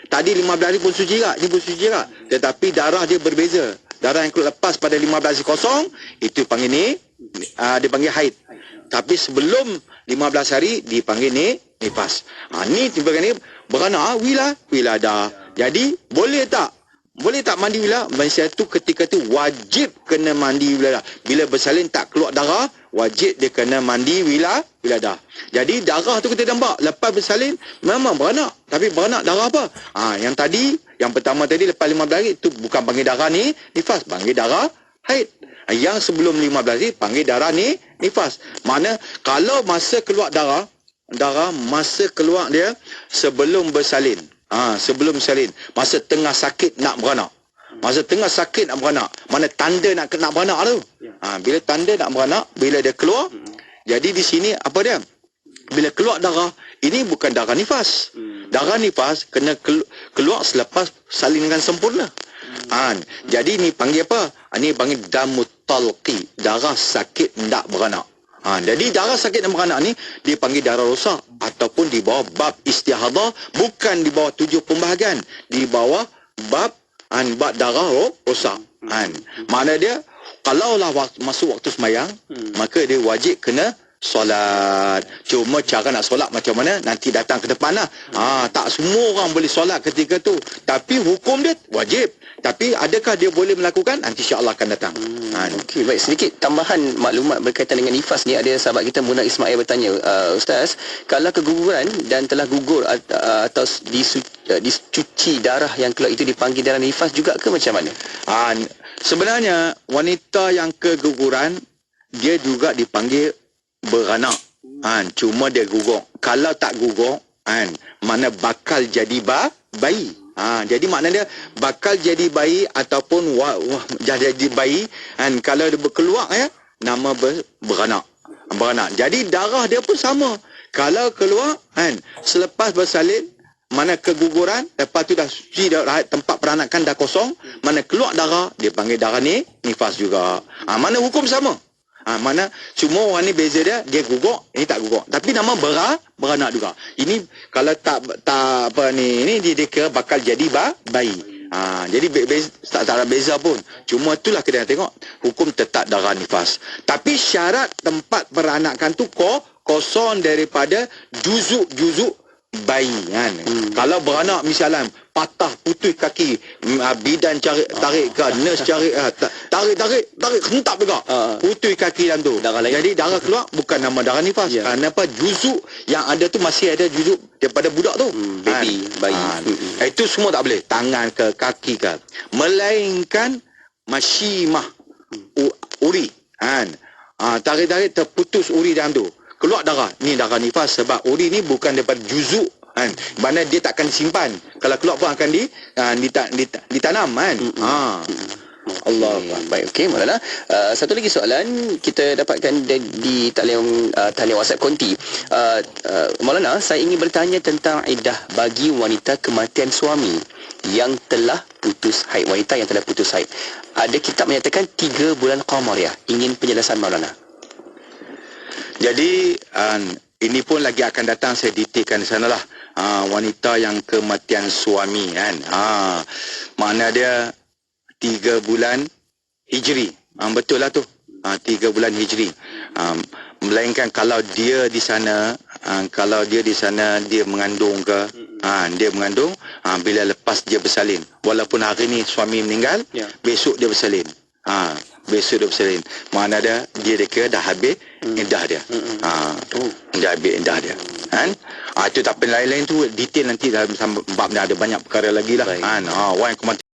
Tadi 15 hari pun suci juga, ni pun suci juga. Tetapi darah dia berbeza. Darah yang keluar lepas pada 15 hari kosong, itu panggil ni, dipanggil haid. Tapi sebelum 15 hari dipanggil ni nifas. Ni tiba-tiba ni beranak wiladah. Jadi boleh tak boleh tak mandi bila? Manusia tu ketika tu wajib kena mandi bila dah. Bila bersalin tak keluar darah, wajib dia kena mandi bila dah. Jadi darah tu kita nampak lepas bersalin memang beranak, tapi beranak darah apa? Yang tadi, yang pertama tadi lepas 15 hari tu bukan panggil darah ni nifas, panggil darah haid. Yang sebelum 15 hari panggil darah ni nifas. Mana kalau masa keluar darah masa keluar dia sebelum bersalin. Sebelum bersalin, masa tengah sakit nak beranak. Masa tengah sakit nak beranak, mana tanda nak beranak tu. Bila tanda nak beranak, bila dia keluar, jadi di sini apa dia? Bila keluar darah, ini bukan darah nifas. Darah nifas kena keluar selepas salin dengan sempurna. Jadi ni panggil apa? Ni panggil damut talqi, darah sakit nak beranak. Jadi darah sakit dan beranak ni dipanggil darah rosak ataupun di bawah bab istihadah, bukan di bawah 7 pembahagian, di bawah bab darah rosak. Mana dia kalaulah masuk waktu semayang, maka dia wajib kena solat. Cuma cara nak solat macam mana nanti datang ke depan lah. Tak semua orang boleh solat ketika tu, tapi hukum dia wajib. Tapi adakah dia boleh melakukan? Nanti insya-Allah akan datang. Okey, baik, sedikit tambahan maklumat berkaitan dengan nifas ni. Ada sahabat kita Muna Ismail bertanya, Ustaz, kalau keguguran dan telah gugur atau dicuci darah yang keluar itu dipanggil darah nifas juga ke macam mana? Sebenarnya wanita yang keguguran dia juga dipanggil beranak. Cuma dia gugur. Kalau tak gugur, mana bakal jadi bayi. Jadi maknanya bakal jadi bayi ataupun jadi bayi, kalau dia berkeluar nama beranak. Jadi darah dia pun sama. Kalau keluar selepas bersalin, mana keguguran, lepas tu dah suci, tempat peranakan dah kosong, mana keluar darah, dia panggil darah ni nifas juga. Mana hukum sama. Mana cuma orang ni beza dia gugur, ini tak gugur. Tapi nama beranak juga. Ini kalau tak apa ni dia kira bakal jadi bayi. Jadi tak ada beza pun. Cuma itulah kita tengok hukum tetap darah nifas. Tapi syarat tempat peranakan tu kosong daripada juzuk-juzuk bayi. Kalau beranak misalnya patah putus kaki, bidan tarik ke, nurse cari tarik hentak juga, putus kaki dalam tu. Jadi darah keluar bukan nama darah nifas. Kenapa? Juzuk yang ada tu masih ada juzuk daripada budak tu, bayi. Itu semua tak boleh, tangan ke kaki ke, melainkan masyimah, uri. Tarik-tarik terputus uri dalam tu, keluar darah, ni darah nifas. Sebab uri ni bukan daripada juzuk, mana dia takkan disimpan. Kalau keluar pun akan ditanam. Allah. Baik, okey, Maulana. Satu lagi soalan kita dapatkan di talian WhatsApp konti. Maulana, saya ingin bertanya tentang iddah bagi wanita kematian suami yang telah putus haid. Wanita yang telah putus haid, ada kitab menyatakan 3 bulan qamariyah. Ingin penjelasan Maulana. Jadi ini pun lagi akan datang, saya detailkan di sanalah. Wanita yang kematian suami makna dia 3 bulan hijri. Betul lah tu, 3 bulan hijri. Melainkan kalau dia di sana, dia mengandung ke, dia mengandung, bila lepas dia bersalin, walaupun hari ni suami meninggal, besok dia bersalin. Besok dia bersalin, mana dia kira dah habis iddah dia. Dah habis iddah dia. Itu tapi lain-lain tu detail nanti dalam bab ni ada banyak perkara lagi lah. Orang yang kematian